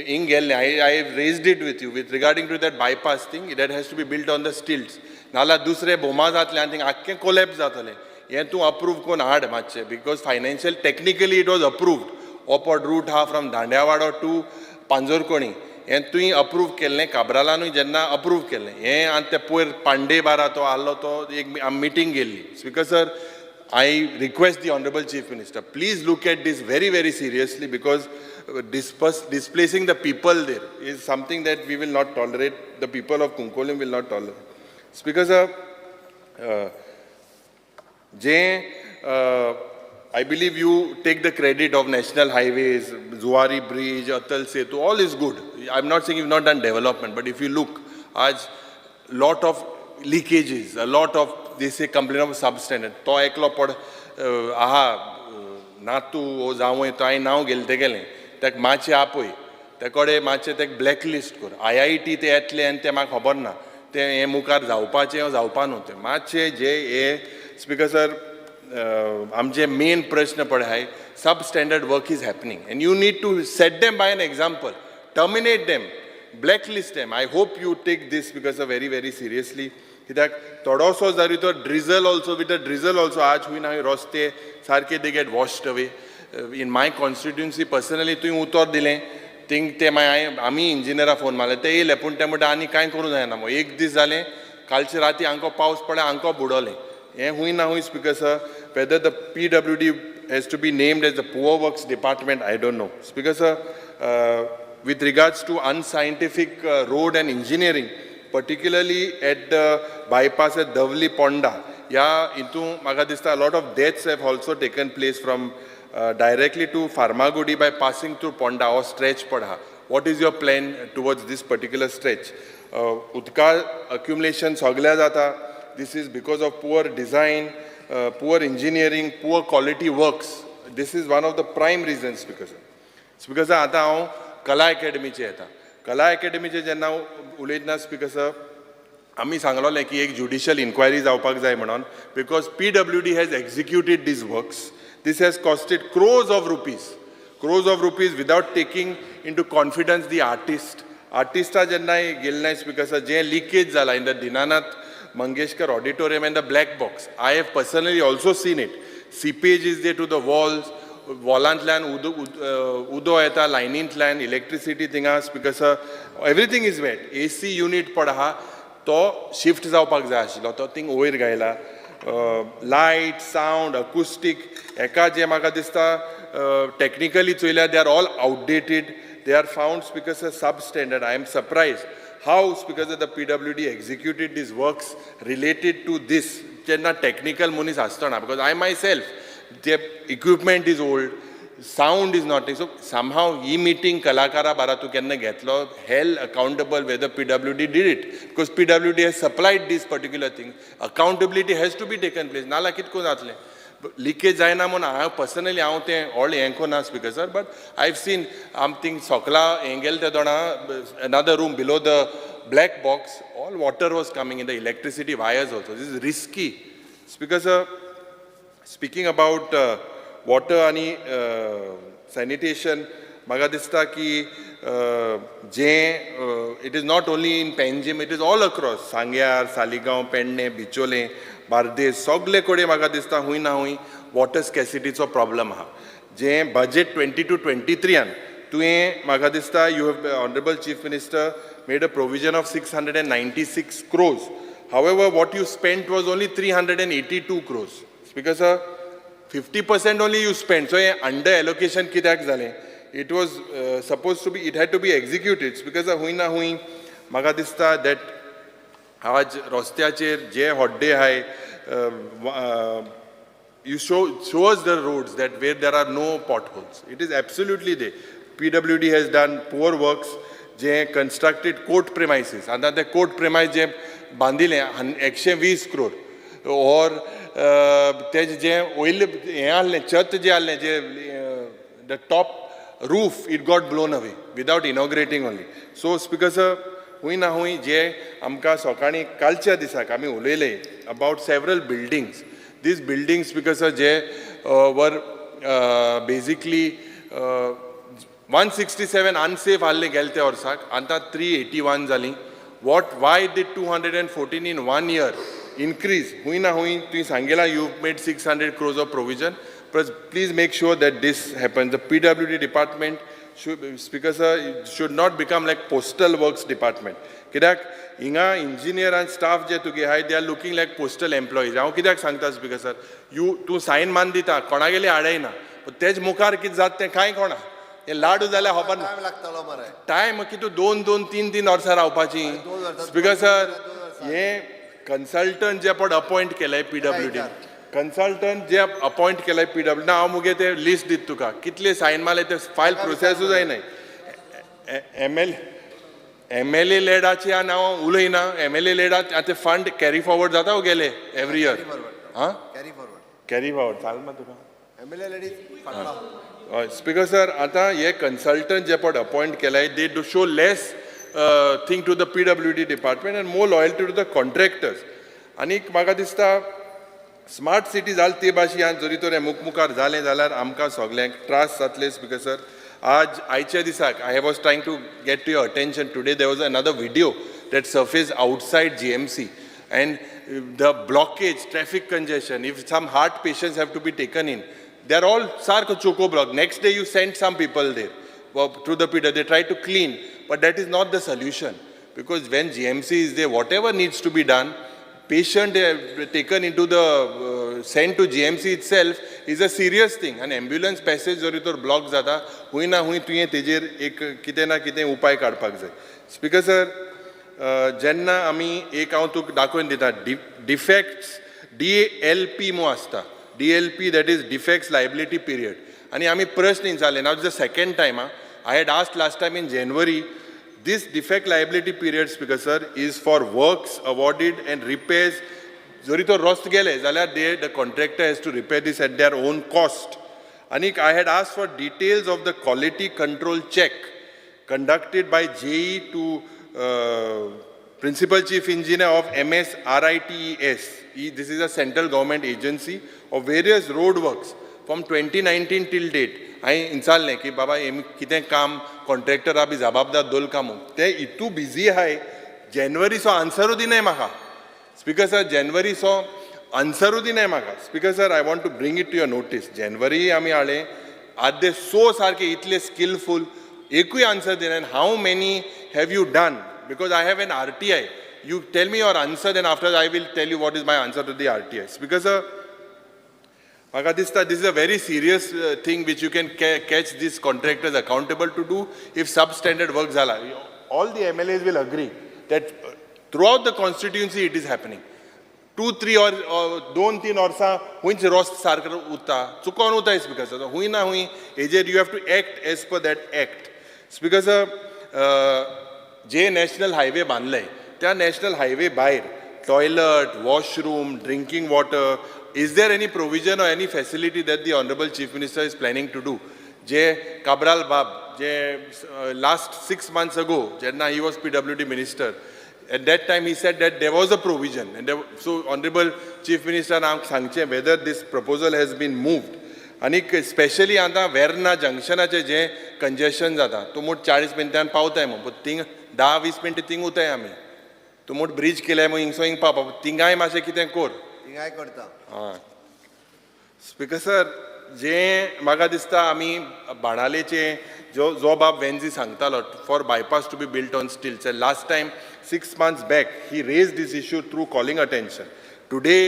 हिंग गेल्लें I raised it with you with regarding to that bypass thing that has to be built on the stilts नाला दुसरे बोमा जातलें आनी थिंग आख्खें कोलॅप्स जातलें हें तूं अप्रूव कोन्न हाड मातशें because financial technically it was approved upward route ha from दांड्यावाडो to पांजोरकोणी हें तुवें अप्रूव केल्लें काब्रालानूय जेन्ना अप्रूव केल्लें हें आनी ते पयर पांडे बारा तो आल्लो तो एक मिटींग गेल्ली. Speaker sir, I request the Honorable Chief Minister, please look at this very, very seriously, because displacing the people there is something that we will not tolerate, the people of Kunkolim will not tolerate. Speaker sir, I believe you take the credit of national highways, Zuari Bridge, Atal Setu, all is good. I'm not saying you've not done development, but if you look, a lot of leakages, a lot of, they say, complaint of substandard. To eklo pod, natu o जावं तो हांवें नांव गेलें तें गेलें ताका मातशें आपय ते कडेन मातशें ताका ब्लॅकलिस्ट कर. IIT ते येतले आनी तें म्हाका खबर ना तें हें मुखार जावपाचें वा जावपा न्हू तें मातशें जे हे. स्पीकर सर, आमचे मेन प्रश्न पळय हाय, substandard work is happening and you need to set them by an example, terminate them, blacklist them. I hope you take this because very, very seriously. कित्याक थोडोसो जरी तो drizzle also, with a drizzle also आज हुयना रस्ते सारके they get washed away. In my constituency personally तुवें उतर दिलें thing ते आमी इंजिनियरा फोन मारले ते येयले पूण ते म्हणटा आनी कांय करूं जायना. मग एक दीस जालें, कालचे राती हांकां पावस पडले, हांकां बुडोलें. हें हुयना हुंय. Speaker sir, whether the PWD has to be named as the Poor Works Department, I don't know. Speaker sir, with regards to unscientific road and engineering, particularly at the bypass at Davli Ponda, a lot of deaths have also taken place from directly to Farmagudi by passing through Ponda or stretch Padha. What is your plan towards this particular stretch? Utka accumulation sogla jata. This is because of poor design, poor engineering, poor quality works. This is one of the prime reasons. Because आता हांव कला अकॅडमीचे येता. कला अकॅडमीचे जेन्ना उलयतना speaker sir, आमी सांगलोलें की एक ज्युडिशियल इन्क्वायरी जावपाक जाय म्हणून, because PWD has executed these works. This has costed crores of rupees without taking into confidence the artist. Artista जेन्ना गेल्ले स्पीकर सर, जे लिकेज जाला in the Dinanath Mangeshkar Auditorium and the black box. I have personally also seen it. Seepage is there to the walls. Wallantlan, udo eta, lineintlan, electricity thingas, because everything is wet. AC unit padaha, to shift जावपाक जाय आशिल्लो, तो thing वयर गायला. Light, sound, acoustic, एका जे म्हाका दिसता technically चोयल्यार they are all outdated. They are found because of substandard. I am surprised how, because of the PWD executed these works related to this. Jenna technical munis astana, because I myself, the equipment is old, sound is not, so somehow e-meeting kalakara bara tu kenna getlo, held accountable whether PWD did it, because PWD has supplied these particular things. Accountability has to be taken place. Nala kitko natle. Leakage जायना म्हणून हांव personally हांव तें all Hancko ना speaker sir, but आयव scene आम thing सोकला हें गेल ते दोना another room below the black box, all water was coming in, the electricity wires also. This is risky. Speaker sir, speaking about water आणि sanitation, म्हाका दिसता की it is not only in Panjim, it is all across Sangyar, Saligaon, Penne, Bichole, Bardes, सगळे कडेन म्हाका दिसता हुंय ना हुंय water स्कॅसिटीचो problem आहा. जें बजेट 22-23 तुवें म्हाका दिसता you have, Honorable Chief Minister, made a provision of 696 crores. However, what you spent was only 382 crores. Speaker sir, 50% only you spent. So under allocation कित्याक जालें? It was supposed to be, it had to be executed. Because हुंय ना हुंय म्हाका दिसता that आज रस्त्याचेर जे हड्डे आहाय, you show us the roads that where there are no potholes. It is absolutely there. PWD has done poor works. J constructed court premises, and the court premise J बांदिले 120 crore, और तेज जे oil हे आले छत जे आले जे the top roof, it got blown away without inaugurating only. So speaker sir, हुई ना हुई जे आमकां सकाळीं कालच्या दिसाक आमी उलयले about several buildings. These buildings speaker sir J were basically 167 unsafe हाल्ले गेले ते वर्साक, आतां 381 जालीं. Why did 214 in 1 year increase? हुई ना हुई तुवें सांगलें you've made 600 crores of provision. Please make sure that this happens. The PWD department should, Speaker sir, should not become like postal works department. कित्याक हिंगा engineer and staff जे तुगे हाय, they are looking like postal employees. हांव कित्याक सांगता Speaker sir, तूं sign मान दिता कोणागेली आडयना, तेज मुखार कितें जाता तें कांय कोणा. हे लाडू जाल्यार खबर ना. टायम कितू 2-3 वर्सां रावपाची. स्पीकर सर, हे कन्सल्टंट जे पड अपॉइंट केले PWD, कन्सल्टंट जे अपॉइंट केले PWD, ना हांव मुगे ते लिस्ट दित तुका कितले सायन मारले ते फायल प्रोसेसूच जायनाय. MLA लेडाची हांव उलयना, MLA लेडा आतां फंड कॅरी फॉरवर्ड जाता हो गेले एवरी इयर. हां कॅरी फॉरवर्ड चाल मा तुका MLA लेडीज. Speaker sir, आता हे consultant जे पड appoint केलाय, they do show less thing to the PWD department and more loyalty to the contractors. आनी म्हाका दिसता स्मार्ट सिटी जाल ते भाशेन जरी तर मुखार जालें जाल्यार आमकां सगल्यांक त्रास जातले. Speaker sir, आज आयच्या दिसाक I was trying to get to your attention today, there was another video that surfaced outside GMC and the blockage, traffic congestion, if some heart patients have to be taken in, they're all sarko choco block. Next day you send some people there to the PWD. They try to clean, but that is not the solution. Because when GMC is there, whatever needs to be done, patient taken into the sent to GMC itself is a serious thing. An ambulance passage जरी तर block जाता, हुई ना हुई तुये तेजेर एक कितें ना कितें उपाय काडपाक जाय. Speaker sir, जेन्ना आमी एक हांव तुका दाखोवन दिता defects DLP मो आसता. DLP, that is defects liability period. And आमी प्रश्न विचारले. Now this is the second time. I had asked last time in January. This defect liability period, Speaker sir, is for works awarded and repairs. जरी तो रस्त गेले जाल्यार the contractor has to repair this at their own cost. And I had asked for details of the quality control check conducted by JE to Principal Chief Engineer of MSRITES. This is a central government agency of various road works from 2019 till date. I इंचाल्लें की बाबा कितें काम contractor B जबाबदार दोल काम ते इतू busy आहाय. जानेवारी सो आन्सरू दिनाय म्हाका. Speaker sir, January सो आन्सरू दिनाय म्हाका. Speaker sir, I want to bring it to your notice. January आमी हाडले, आदे सो सारके इतले skillful, एकूय answer दिनाय. How many have you done? Because I have an RTI. You tell me your answer, then after I will tell you what is my answer to the RTI. Because म्हाका दिसता this is a very serious thing which you can catch these contractors accountable to do if substandard work zala. All the MLAs will agree that throughout the constituency it is happening. 2-3 or 2-3 वर्सां हुंयच रोस्त सारको उरता चुकोन उरताय speaker sir हुंय ना हुंय हेजेर you have to act as per that act speaker sir जे national highway बांदले त्या national highway भायर toilet washroom drinking water is there any provision or any facility that the honorable chief minister is planning to do जे काब्राल बाब जे last 6 months ago जेन्ना he was PWD minister at that time he said that there was a provision and so honorable chief minister आमक सांगचे whether this proposal has been moved आणि specially आतां वेर्ना जंक्शनाचे जे congestion जाता तूं मूठ 40 मिनटान पावताय मग थिंग 10-20 मिनटां थिंग उताय आमी तूं मूठ ब्रिज केल्याय मग हिंगसो हिंग पावपा थिंगाय मातशें कितें कोर
काय करता
हय स्पीकर सर जे म्हाका दिसता आमी बाणालेचे जो बाब वेन्झी सांगतालो for bypass to be built on stilts last time 6 months back he raised this issue through calling attention. Today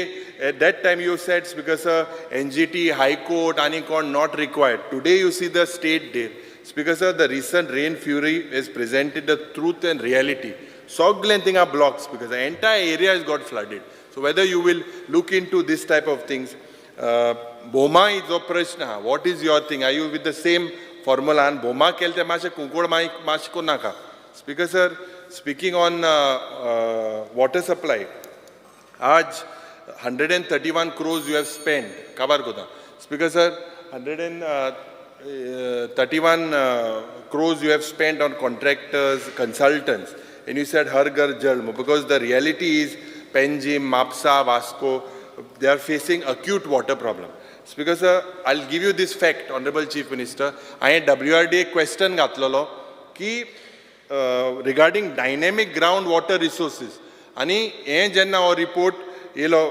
at that time you said Speaker sir NGT High Court ani con not required. Today you see the state there. Speaker sir the recent rain fury has presented the truth and reality. Soglen thing are blocks because the entire area has got flooded. So whether you will look into this type of things, Boma is a prashna. What is your thing? Are you with the same formula? And Boma kelte mashe kunkod mash ko naka. Speaker sir, speaking on water supply, आज 131 crores you have spent. Kabar kota. Speaker sir, 131 crores you have spent on contractors, consultants, and you said Har Ghar Jal because the reality is Panjim, Mapsa, Vasco, they are facing acute water problem. Speaker sir, I'll give you this fact, Honorable Chief Minister. I had WRDA question gatlolo ki regarding dynamic groundwater resources. आणि हे जेन्ना हो report येयलो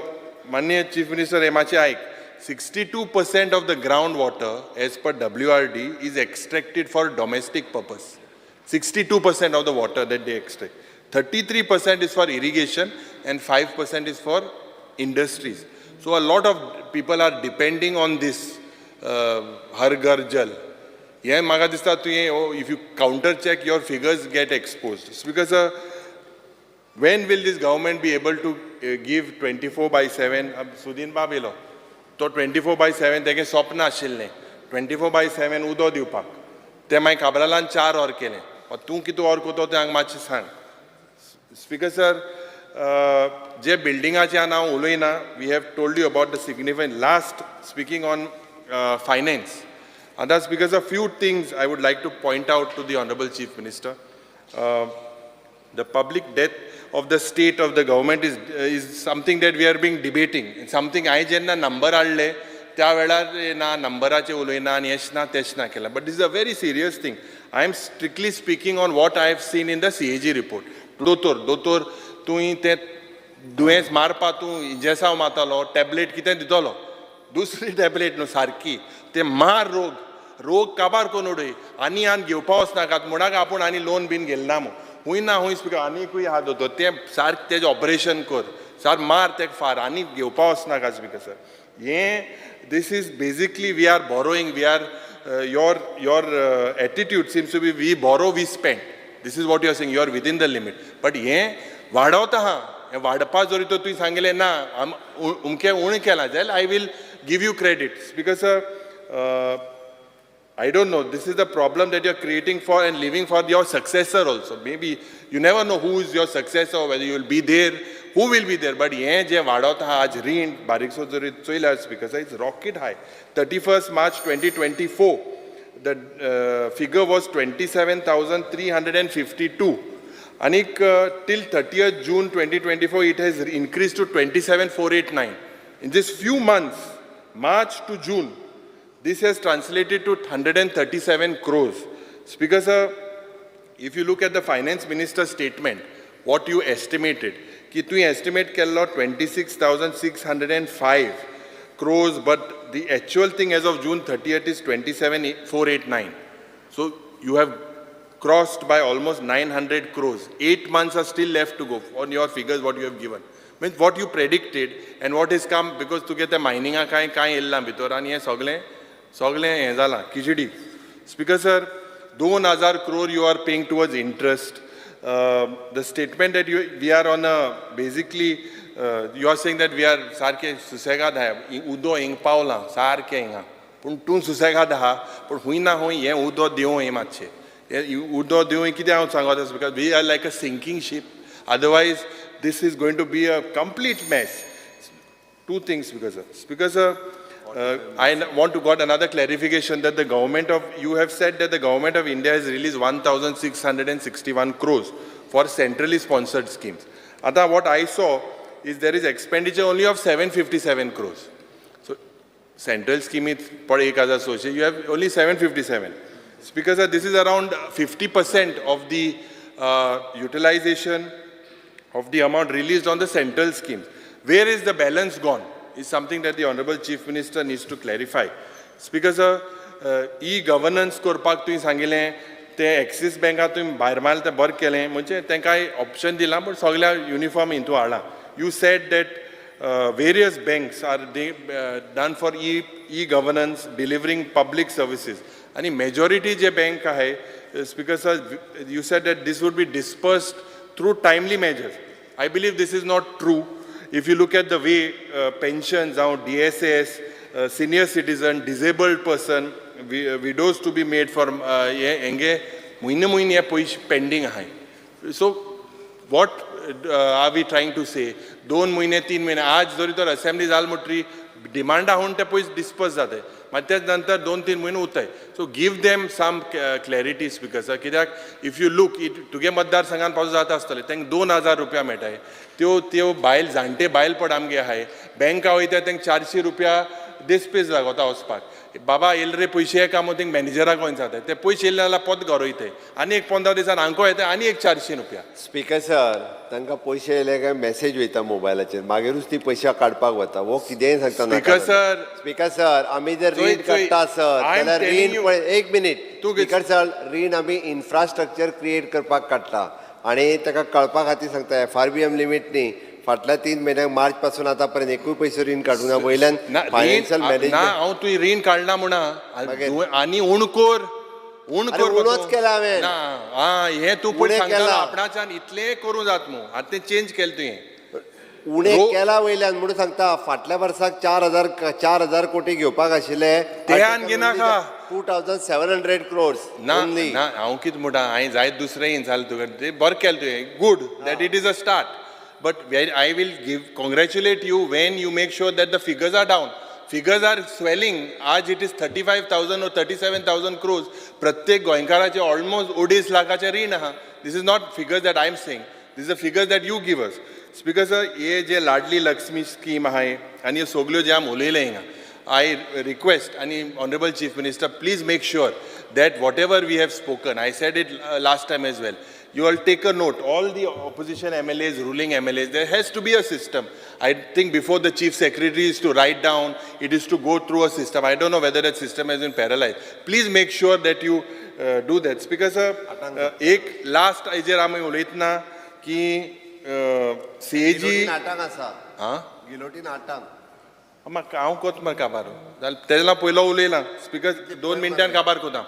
माननीय chief minister हे मातशें आयक 62% of the groundwater as per WRD is extracted for domestic purpose. 62% of the water that they extract. 33% is for irrigation and 5% is for industries. So a lot of people are depending on this Har Ghar Jal. Yeah, म्हाका दिसता तुवें if you counter check your figures get exposed. Because when will this government be able to give 24/7? Sudin Bab yellow तो 24/7 तेगे स्वप्न आशिल्लें 24/7 उदो दिवपाक ते मागीर काब्रालान 4 और केलें तूं कितें और कोतो तें हांगा मातशें सांग स्पीकर सर जे बिल्डिंगाचें हांव उलयना we have told you about the significant last speaking on finance and that's because a few things I would like to point out to the Honorable Chief Minister. The public debt of the state of the government is something that we are being debating. It's something I jenna number adle त्या वेळार ना नंबराचे उलयना आनी हेच ना तेच ना केला but this is a very serious thing I am strictly speaking on what I have seen in the CAG report दोतोर तुवें तें दुयेंस मारपा तूं इंजेसांव मारतालो टॅबलेट कितें दितलो दुसरी टॅबलेट न्हू सारकी ते मार रोग काबार कोन उडय आनी घेवपा वचनाकात म्हणाक आपूण आनी लोन बीन गेलना मो हुंय ना हुंय स्पीकर आनीकूय आहा दोतोर तें सारकें तेजें ऑपरेशन कर सार मार तेका फार आनी घेवपा वचनाका स्पीकर सर हें this is basically we are borrowing, we are, your attitude seems to be we borrow, we spend. This is what you are saying, you are within the limit. But ये वाढवता हा, ये वाढपा जरी तो तुई सांगले ना, उमके उण केला जाल्यार I will give you credits because I don't know, this is the problem that you are creating for and leaving for your successor also. Maybe you never know who is your successor, whether you will be there, who will be there. But ये जे वाढवता हा आज रीण बारीकसो जरी चोयला because it's rocket high. 31st March 2024, the figure was 27,352. Anik till 30th June 2024, it has increased to 27,489. In this few months, March to June, this has translated to 137 crores. Speaker sir, if you look at the finance minister's statement, what you estimated, कि तुवें estimate केल्लो 26,605 crores, but the actual thing as of June 30th is 27,489. So you have crossed by almost 900 crores. 8 months are still left to go on your figures, what you have given. Means what you predicted and what has come, because तुगे ते mininga काय येल्ला भितर आनी हे सगळे हें जालां khichdi. Speaker sir, 2,000 crore you are paying towards interest. The statement that we are on a basically you are saying that we are सारके सुसेगाद आहाय उदो हिंग पावलां सारकें हिंगा पूण तूं सुसेगाद आहा पूण खूंय ना खूंय हें उदो दिवं मातशें उदो दिवं कितें हांव सांगता because we are like a sinking ship otherwise this is going to be a complete mess. Two things, Speaker sir. I want to got another clarification that the government of, you have said that the government of India has released 1,661 crores for centrally sponsored schemes. Ata, what I saw is there is expenditure only of 757 crores. So central scheme is for 1,000 social, you have only 757. Speaker sir, this is around 50% of the utilization of the amount released on the central schemes. Where is the balance gone is something that the Honorable Chief Minister needs to clarify. Speaker sir, e-governance korpak तुवें सांगिल्लें ते axis बँकां तुवें भायर मारलें तें बरें केलें म्हणजे तांकां ऑप्शन दिलां पूण सगळ्या युनिफॉर्म हितून हाडलां. You said that various banks are done for e-governance, delivering public services. आणि majority जे bank आहे, Speaker sir, you said that this would be dispersed through timely measures. I believe this is not true. If you look at the way pensions, now DSS, senior citizen, disabled person, widows to be made for pending high. So what are we trying to say? 2 महिने 3 महिने आज जरी तर assembly जाल म्हटरी demand आहोन ते पयस disperse जाते मागीर त्याच नंतर 2-3 म्हयने उरताय. So give them some clarity speaker sir कित्याक इफ यू लूक तुगे मतदारसंघान पावस जाता आसतले तांकां 2,000 रुपया मेळटाय त्यो बायल जाणटे बायल पड आमगे आहाय बँका वयता तांकां 400 रुपया देस्पेस लागता वचपाक. बाबा येल रे पयशे कामो थिंग मॅनेजराक वयन जाताय ते पयशे येयले जाल्यार पोत गरोयताय आनी एक 15 दिसान हांको येता आनी एक 400 रुपया.
स्पीकर सर तांकां पयशे येयले काय मेसेज वयता मोबायलाचेर मागीरूच ती पयशे काडपाक वता वो कितेंय सांगता
स्पीकर सर
स्पीकर सर आमी जर रीण काडटा सर जाल्यार रीण एक मिनिट स्पीकर सर रीण आमी इन्फ्रास्ट्रक्चर क्रिएट करपाक काडटा आनी ताका कळपा खातीर सांगता FRBM लिमीट न्ही फाटल्या 3 म्हयन्याक मार्च पासून आतां पर्यंत एकूय पयसो रीण काडूना वयल्यान फायनान्शियल मॅनेजमेंट
हांव तुवें रीण काडना म्हणा आनी उणकोर
उणोच केला हांवें
हें तूं पळय सांगता आपणाच्यान इतलें करूं जात न्हू आतां तें चेंज केलें तुवें
उणें केला वयल्यान म्हणून सांगता फाटल्या वर्साक 4,000 कोटी घेवपाक आशिल्ले
ते आनी घेनाका
2,700 crores
ना हांव कितें म्हणटा हांवें जायत दुसरें जालें तुका तें बरें केलें तुवें good that it is a start. But I will congratulate you when you make sure that the figures are down. Figures are swelling. आज it is 35,000 or 37,000 crores. प्रत्येक गोंयकाराचे almost 2.5 लाखाचे रीण आहा. This is not figures that I am saying. This is the figures that you give us. Speaker sir, ये जे लाडली Lakshmi scheme आहे आणि हे सगळ्यो जे आमी उलयले हिंगा I request आणि Honorable Chief Minister, please make sure that whatever we have spoken, I said it last time as well, you all take a note, all the opposition MLAs, ruling MLAs, there has to be a system. I think before the Chief Secretary is to write down, it is to go through a system. I don't know whether that system has been paralyzed. Please make sure that you do that. Speaker sir, एक last आयजेर आमी उलयतना की CAG
नाटक आसा
हां
गिलोटी नाटक
म्हाका हांव कोत मरे काबार तेला पयलो उलयलां स्पीकर 2 मिनटान काबार कोता.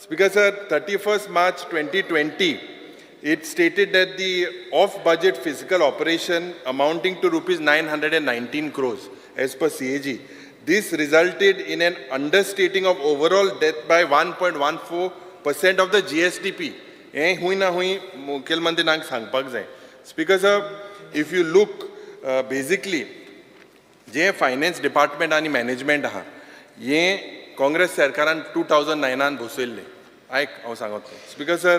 Speaker sir, 31st March 2020, it stated that the off-budget physical operation amounting to rupees 919 crores as per CAG. This resulted in an understating of overall debt by 1.14% of the GSDP. हें हुंय ना हुंय मुखेलमंत्री नांक सांगपाक जाय. Speaker sir, if you look basically J finance department आनी management आहा हें काँग्रेस सरकारान 2009 बसयल्लें आयक हांव सांगता. Speaker sir,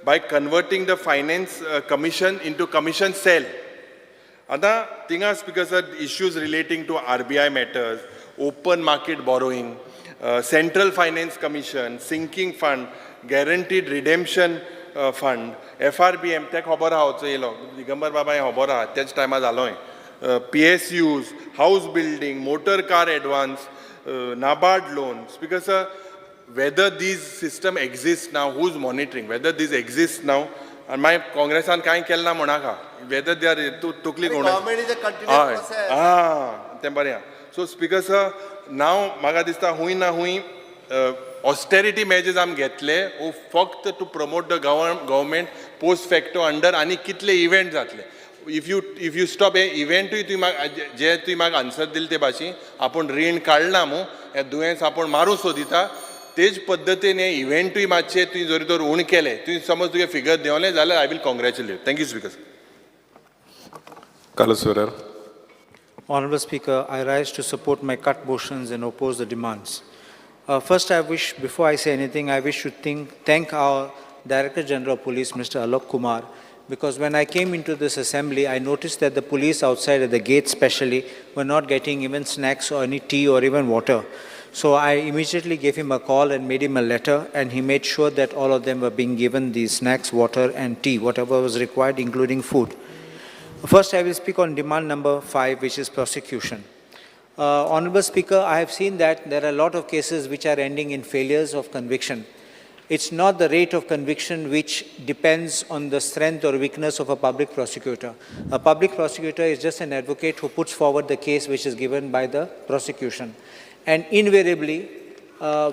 by converting the finance commission into commission cell. Ada tinga speaker sir, issues relating to RBI matters, open market borrowing, central finance commission, sinking fund, guaranteed redemption fund, FRBM ते खबर आहा वचो येयलो दिगंबर बाबा हें खबर आहा त्याच टायमार जालो हें PSUs, house building, motor car advance, NABARD loan. Speaker sir, whether these system exists now, who's monitoring, whether this exists now, and my Congressan कांय केलें ना म्हणा whether they are tukli
government is a continuous process.
तें बरें. So Speaker sir, now म्हाका दिसता हुंय ना हुंय austerity measures आम घेतले फक्त to promote the government post facto under आनी कितले event जातले. if you stop a event tu mag je tu mag answer dil te bashi apun रीण काढला मु हे दुयेंस आपण मारू सोदिता तेज पद्धतीने इव्हेंट तुवें मातशें तुवें जरी तर उण केलें तुवें समज तुगे फिगर देंवलें जाल्यार I will congratulate. Thank you speaker.
Carlos Ferrer.
Honorable Speaker, I rise to support my cut motions and oppose the demands. First, before I say anything, I wish to thank our Director General of Police, Mr. Alok Kumar, because when I came into this assembly, I noticed that the police outside at the gate especially were not getting even snacks or any tea or even water. So I immediately gave him a call and made him a letter, and he made sure that all of them were being given these snacks, water and tea, whatever was required, including food. First, I will speak on demand number 5, which is prosecution. Honorable Speaker, I have seen that there are a lot of cases which are ending in failures of conviction. It's not the rate of conviction which depends on the strength or weakness of a public prosecutor. A public prosecutor is just an advocate who puts forward the case which is given by the prosecution. And invariably,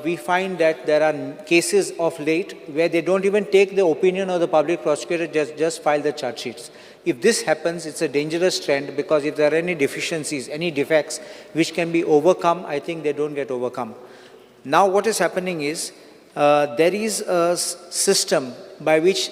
we find that there are cases of late where they don't even take the opinion of the public prosecutor, just file the charge sheets. If this happens, it's a dangerous trend, because if there are any deficiencies, any defects which can be overcome, I think they don't get overcome. Now what is happening is, there is a system by which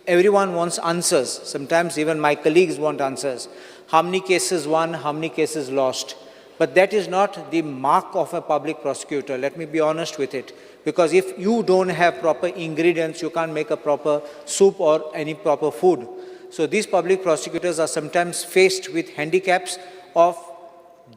everyone wants answers. Sometimes even my colleagues want answers. How many cases won, how many cases lost? But that is not the mark of a public prosecutor. Let me be honest with it. Because if you don't have proper ingredients, you can't make a proper soup or any proper food. So these public prosecutors are sometimes faced with handicaps of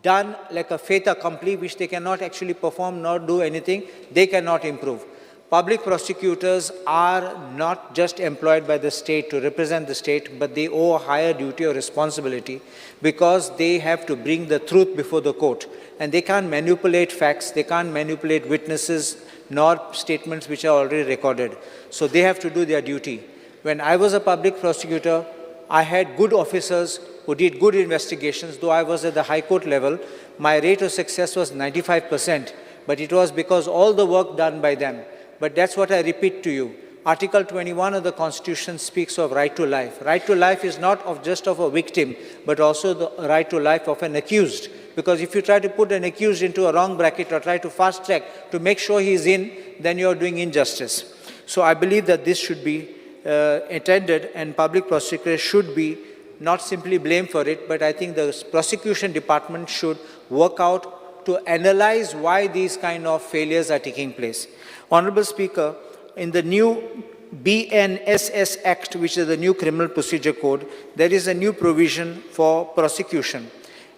done like a fait accompli, which they cannot actually perform nor do anything. They cannot improve. Public prosecutors are not just employed by the state to represent the state, but they owe a higher duty or responsibility, because they have to bring the truth before the court. And they can't manipulate facts, they can't manipulate witnesses, nor statements which are already recorded. So they have to do their duty. When I was a public prosecutor, I had good officers who did good investigations. Though I was at the High Court level, my rate of success was 95%, but it was because all the work done by them. But that's what I repeat to you. Article 21 of the Constitution speaks of right to life. Right to life is not just of a victim, but also the right to life of an accused. Because if you try to put an accused into a wrong bracket or try to fast track to make sure he's in, then you're doing injustice. So I believe that this should be attended, and public prosecutors should be not simply blamed for it, but I think the prosecution department should work out to analyze why these kind of failures are taking place. Honorable Speaker, in the new BNSS Act, which is the new Criminal Procedure Code, there is a new provision for prosecution.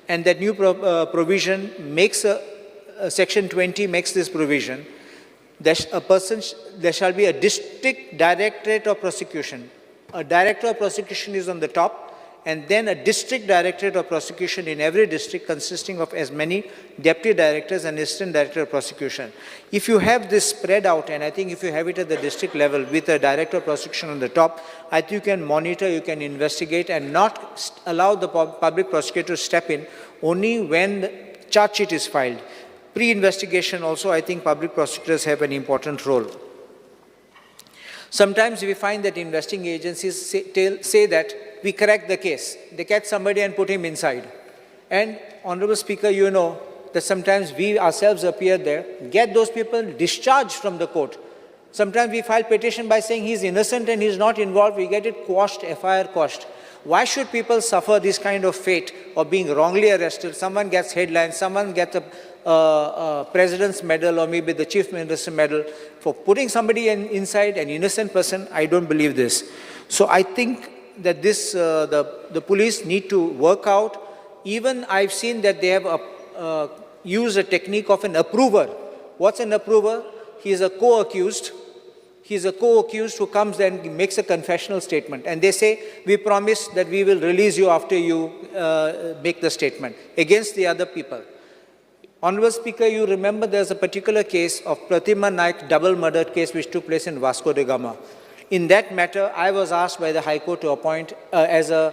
And that new provision makes Section 20 makes this provision. There shall be a district directorate of prosecution. A director of prosecution is on the top, and then a district directorate of prosecution in every district, consisting of as many deputy directors and assistant director of prosecution. If you have this spread out, and I think if you have it at the district level with a director of prosecution on the top, I think you can monitor, you can investigate, and not allow the public prosecutor to step in only when the charge sheet is filed. Pre-investigation also, I think public prosecutors have an important role. Sometimes we find that investigating agencies say that we crack the case. They catch somebody and put him inside. And Honorable Speaker, you know that sometimes we ourselves appear there, get those people discharged from the court. Sometimes we file petition by saying he's innocent and he's not involved. We get it quashed, FIR quashed. Why should people suffer this kind of fate of being wrongly arrested? Someone gets headlines, someone gets a President's Medal or maybe the Chief Minister's Medal for putting somebody inside, an innocent person. I don't believe this. So I think that this, the police need to work out. Even I've seen that they have used a technique of an approver. What's an approver? He is a co-accused. He's a co-accused who comes and makes a confessional statement. And they say, we promise that we will release you after you make the statement against the other people. Honorable Speaker, you remember there's a particular case of Pratima Naik double murder case which took place in Vasco da Gama. In that matter, I was asked by the High Court to appoint appear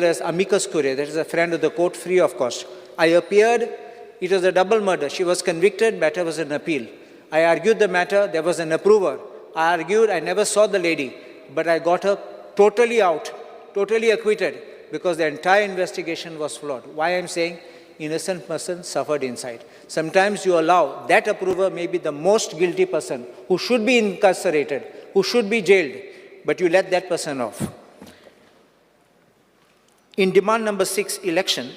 as amicus curiae, that is a friend of the court, free of cost. I appeared. It was a double murder. She was convicted. Matter was an appeal. I argued the matter. There was an approver. I argued. I never saw the lady, but I got her totally out. totally acquitted because the entire investigation was flawed. Why I'm saying innocent person suffered inside. Sometimes you allow that approver may be the most guilty person who should be incarcerated, who should be jailed, but you let that person off. In demand number 6, election,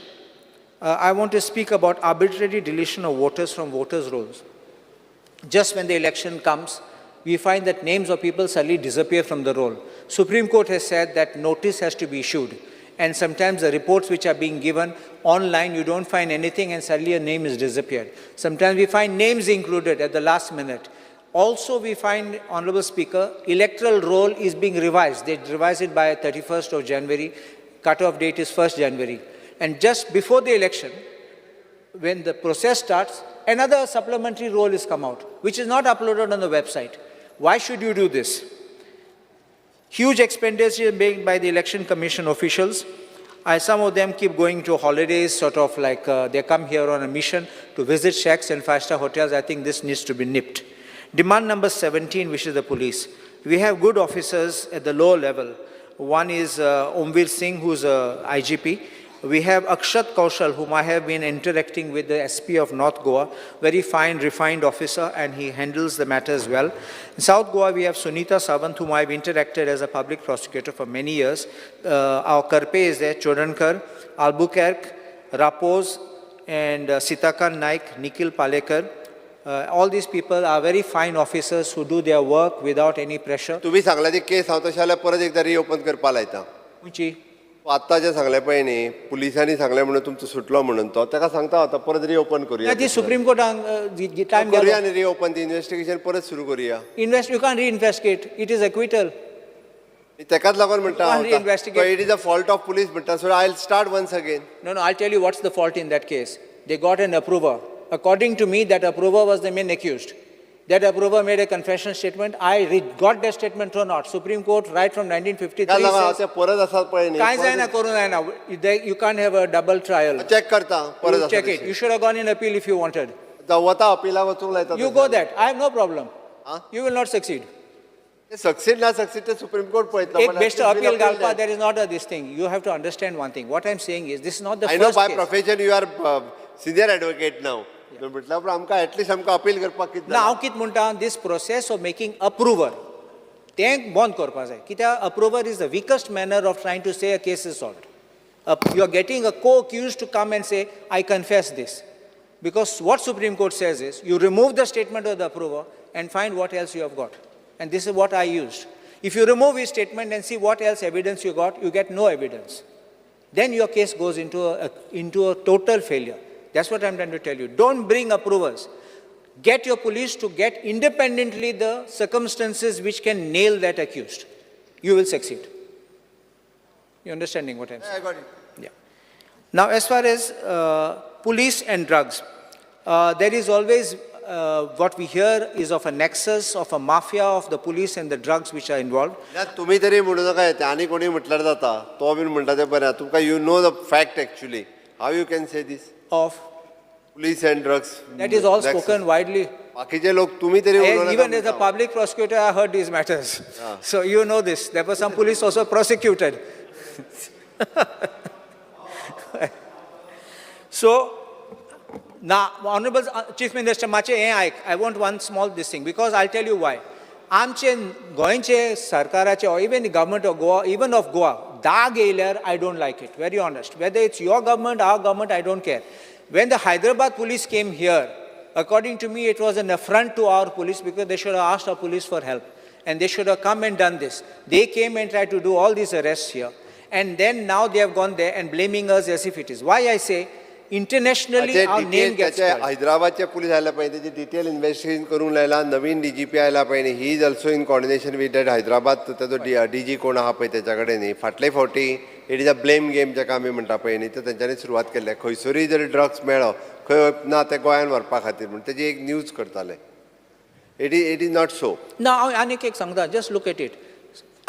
I want to speak about arbitrary deletion of voters from voters' rolls. Just when the election comes, we find that names of people suddenly disappear from the roll. Supreme Court has said that notice has to be issued. And sometimes the reports which are being given online, you don't find anything and suddenly a name is disappeared. Sometimes we find names included at the last minute. Also, we find, Honorable Speaker, electoral roll is being revised. They revise it by 31st of January. Cut-off date is 1st January. And just before the election, when the process starts, another supplementary roll is come out, which is not uploaded on the website. Why should you do this? Huge expenditure made by the Election Commission officials. Some of them keep going to holidays, sort of like they come here on a mission to visit shacks and five-star hotels. I think this needs to be nipped. Demand number 17, which is the police. We have good officers at the lower level. One is Omveer Singh, who's a IGP. We have Akshat Kaushal, whom I have been interacting with, the SP of North Goa, very fine, refined officer, and he handles the matters well. In South Goa, we have Sunita Sawant, whom I have interacted as a public prosecutor for many years. Our Karpe is there, Chodankar, Albuquerque, Rapoz, and Sitakan Naik, Nikhil Palekar. All these people are very fine officers who do their work without any pressure.
तुम्ही सांगला ती case हांव तशें जाल्यार परत एकदा reopen करपा लायता.
Unchi.
आत्ता जे सांगले पळय न्ही, पुलिसांनी सांगले म्हणून तुमचो सुटलो म्हणून तो ताका सांगता आता परत रिओपन करूया.
The Supreme Court time
करूया आनी रिओपन ती इन्व्हेस्टिगेशन परत सुरू करूया.
You can't reinvestigate. It is acquittal.
तेकाच लागून म्हणटा
You can't reinvestigate.
It is a fault of police म्हणटा so I will start once again.
No, I'll tell you what's the fault in that case. They got an approver. According to me, that approver was the main accused. That approver made a confession statement. I got that statement or not. Supreme Court, right from 1953, says,
परत आसात पळय न्ही.
काय जायना करू जायना. You can't have a double trial.
Check करता परत
You check it. You should have gone in appeal if you wanted.
वता अपिला वचूंक लायता.
You go that. I have no problem. You will not succeed.
Succeed ना succeed ते supreme court पळयता.
एक best appeal घालपा, there is not a this thing. You have to understand one thing. What I'm saying is, this is not the
I
first
know by
case.
profession you are senior advocate now. म्हटल्यार पण आमकां at least आमकां appeal करपाक कितें
ना हांव कितें म्हणटा, this process of making approver, तें बंद करपाक जाय. कित्याक approver is the weakest manner of trying to say a case is solved. You are getting a co-accused to come and say, I confess this. Because what Supreme Court says is, you remove the statement of the approver and find what else you have got. And this is what I used. If you remove his statement and see what else evidence you got, you get no evidence. Then your case goes into a total failure. That's what I'm trying to tell you. Don't bring approvers. Get your police to get independently the circumstances which can nail that accused. You will succeed. You understanding what I'm saying?
I got it.
Yeah. Now, as far as police and drugs, there is always what we hear is of a nexus, of a mafia of the police and the drugs which are involved.
तुम्ही तरी म्हणू नका येते आनी कोणी म्हटल्यार जाता. तो बीन म्हणटा तें बरें. तुमकां you know the fact actually. How you can say this?
Of
Police and drugs.
that is all spoken widely.
बाकीचे लोक तुम्ही तरी म्हणू नका.
Even as a public prosecutor, I heard these matters. So you know this. There were some police also prosecuted. So, now, Honorable Chief Minister, I want one small this thing, because I'll tell you why. Amche Goenche Sarkarache or even the government of Goa, even of Goa, dag eiler, I don't like it, very honest. Whether it's your government, our government, I don't care. When the Hyderabad police came here, according to me, it was an affront to our police because they should have asked our police for help. And they should have come and done this. They came and tried to do all these arrests here. And then now they have gone there and blaming us as if it is. Why I say, internationally our name gets called.
हैदराबादचे police आयला पळय Techi detail investigation करूंक लायला. नवीन DGP आयला पळय न्ही, he is also in coordination with that Hyderabad तेजो DG कोण आहा पळय तेच्या कडेन न्ही. फाटले फावटी it is a blame game जाका आमी म्हणटा पळय न्ही, तर तेंच्यांनी सुरवात केल्ले. खंयसरूय जर ड्रग्स मेळ्ळो खंय ना ते गोंयान व्हरपा खातीर म्हण तेजी एक न्यूज करताले. It is not so.
Now, आनीक एक सांगता, just look at it.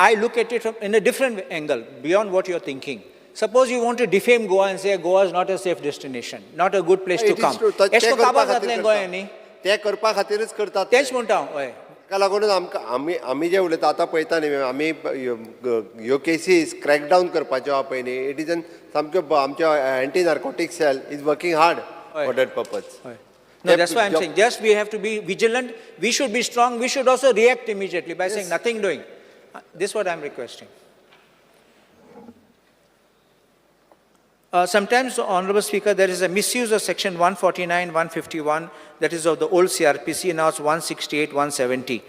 I look at it from in a different angle, beyond what you're thinking. Suppose you want to defame Goa and say Goa is not a safe destination, not a good place to come. एशको काबार जातलें गोंयांनी.
ते करपा खातीरच करतात.
तेच म्हणटा हांव. हय.
ताका लागूनच आमकां आमी जे उलयता आतां पळयता न्ही आमी ह्यो केसीस क्रॅकडावन करपाच्यो आहा पळय न्ही इट इज सामक्यो आमच्या anti narcotic cell is working hard for that purpose.
No, that's why I'm saying, just we have to be vigilant, we should be strong, we should also react immediately by saying nothing doing. This is what I'm requesting. Sometimes, Honorable Speaker, there is a misuse of section 149, 151, that is of the old CRPC, now it's 168, 170.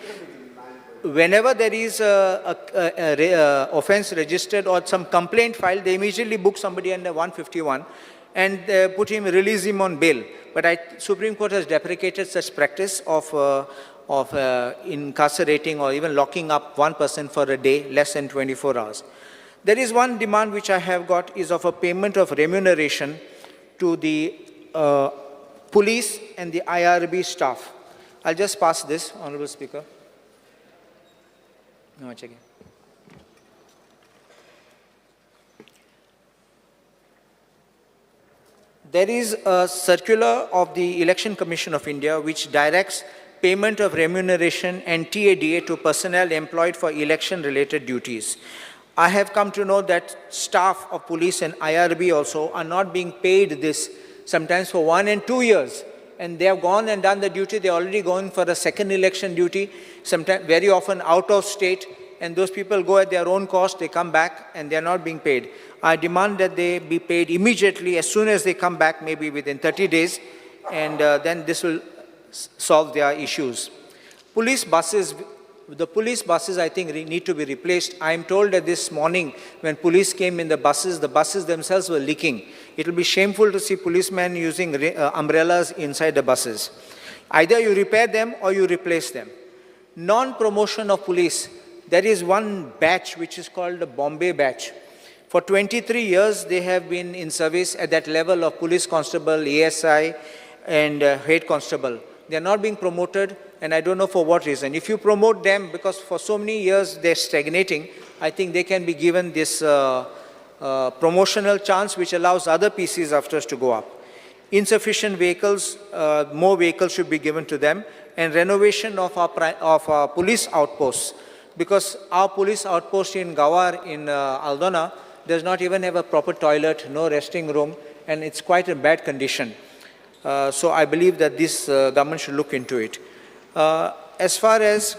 Whenever there is a offense registered or some complaint filed, they immediately book somebody under 151 and put him, release him on bail. But Supreme Court has deprecated such practice of incarcerating or even locking up one person for a day, less than 24 hours. There is one demand which I have got is of a payment of remuneration to the police and the IRB staff. I'll just pass this, Honorable Speaker. No, check it. There is a circular of the Election Commission of India which directs payment of remuneration and TADA to personnel employed for election-related duties. I have come to know that staff of police and IRB also are not being paid this, sometimes for 1 and 2 years. And they have gone and done the duty, they are already going for a second election duty, sometimes very often out of state, and those people go at their own cost, they come back and they are not being paid. I demand that they be paid immediately as soon as they come back, maybe within 30 days, and then this will solve their issues. Police buses, the police buses I think need to be replaced. I am told that this morning when police came in the buses themselves were leaking. It will be shameful to see policemen using umbrellas inside the buses. Either you repair them or you replace them. Non-promotion of police. There is one batch which is called the Bombay batch. For 23 years, they have been in service at that level of police constable, ASI, and head constable. They are not being promoted, and I don't know for what reason. If you promote them, because for so many years they're stagnating, I think they can be given this promotional chance which allows other PCs after us to go up. Insufficient vehicles, more vehicles should be given to them, and renovation of our police outposts. Because our police outpost in Gawar, in Aldona, does not even have a proper toilet, no resting room, and it's quite in bad condition. So I believe that this government should look into it. As far as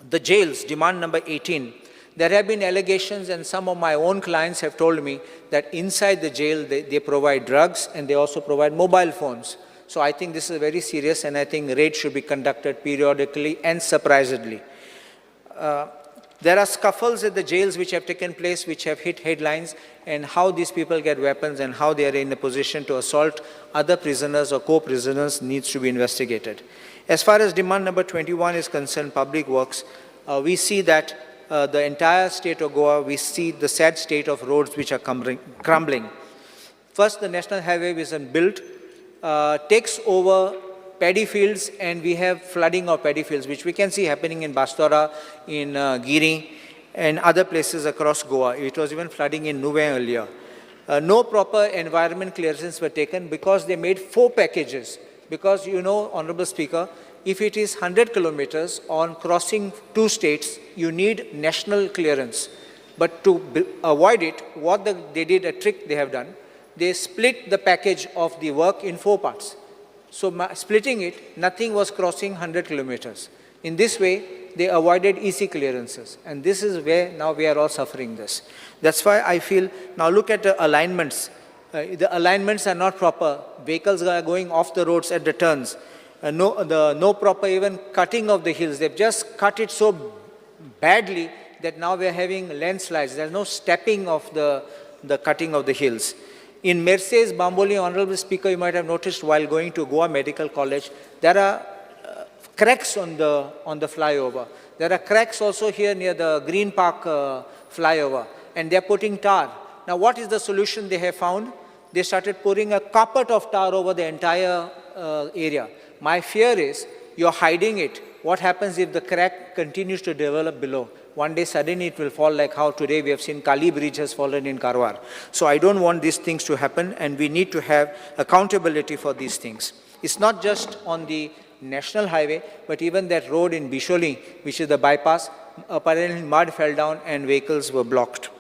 the jails, demand number 18, there have been allegations, and some of my own clients have told me that inside the jail they provide drugs and they also provide mobile phones. So I think this is very serious, and I think raids should be conducted periodically and surprisedly. There are scuffles at the jails which have taken place, which have hit headlines, and how these people get weapons and how they are in a position to assault other prisoners or co-prisoners needs to be investigated. As far as demand number 21 is concerned, public works, we see that the entire state of Goa, we see the sad state of roads which are crumbling. First, the national highway isn't built, takes over paddy fields, and we have flooding of paddy fields, which we can see happening in Bastora, in Giri, and other places across Goa. It was even flooding in Nuve earlier. No proper environment clearances were taken because they made 4 packages. Because, you know, Honorable Speaker, if it is 100 kilometers on crossing 2 states, you need national clearance. But to avoid it, what they did, a trick they have done, they split the package of the work in 4 parts. So splitting it, nothing was crossing 100 kilometers. In this way, they avoided EC clearances. And this is where now we are all suffering this. That's why I feel, now look at the alignments. The alignments are not proper. Vehicles are going off the roads at the turns. No proper even cutting of the hills. They've just cut it so badly that now we're having landslides. There's no stepping of the cutting of the hills. In Mercedes, Bamboli, Honorable Speaker, you might have noticed while going to Goa Medical College, there are cracks on the flyover. There are cracks also here near the Green Park flyover, and they're putting tar. Now, what is the solution they have found? They started pouring a carpet of tar over the entire area. My fear is you're hiding it. What happens if the crack continues to develop below? One day suddenly it will fall, like how today we have seen Kali Bridge has fallen in Karwar. So I don't want these things to happen, and we need to have accountability for these things. It's not just on the national highway, but even that road in Bisholi, which is the bypass, apparently mud fell down and vehicles were blocked.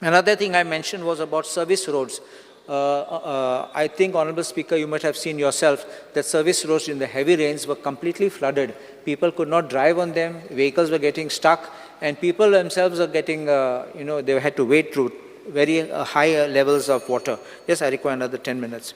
Another thing I mentioned was about service roads. I think, Honorable Speaker, you might have seen yourself that service roads in the heavy rains were completely flooded. People could not drive on them, vehicles were getting stuck, and people themselves are getting, they had to wade through very high levels of water. Yes, I require another 10 minutes.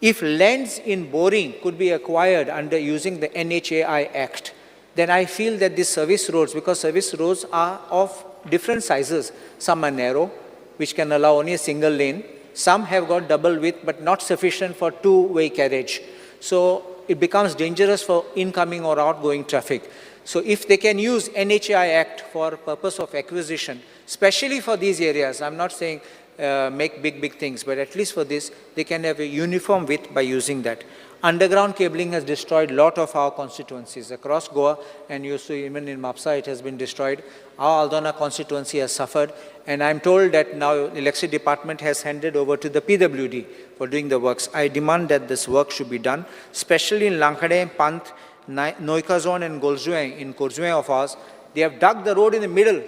If lands in boring could be acquired under using the NHAI Act, then I feel that these service roads, because service roads are of different sizes, some are narrow, which can allow only a single lane. Some have got double width, but not sufficient for two-way carriage. So it becomes dangerous for incoming or outgoing traffic. So if they can use NHAI Act for purpose of acquisition, especially for these areas, I'm not saying make big things, but at least for this, they can have a uniform width by using that. Underground cabling has destroyed a lot of our constituencies across Goa, and you see even in Mapsa it has been destroyed. Our Aldona constituency has suffered, and I'm told that now Electricity Department has handed over to the PWD for doing the works. I demand that this work should be done, especially in Lankhade, Pant, Noika Zone and Golzue, in Korzue of ours. They have dug the road in the middle,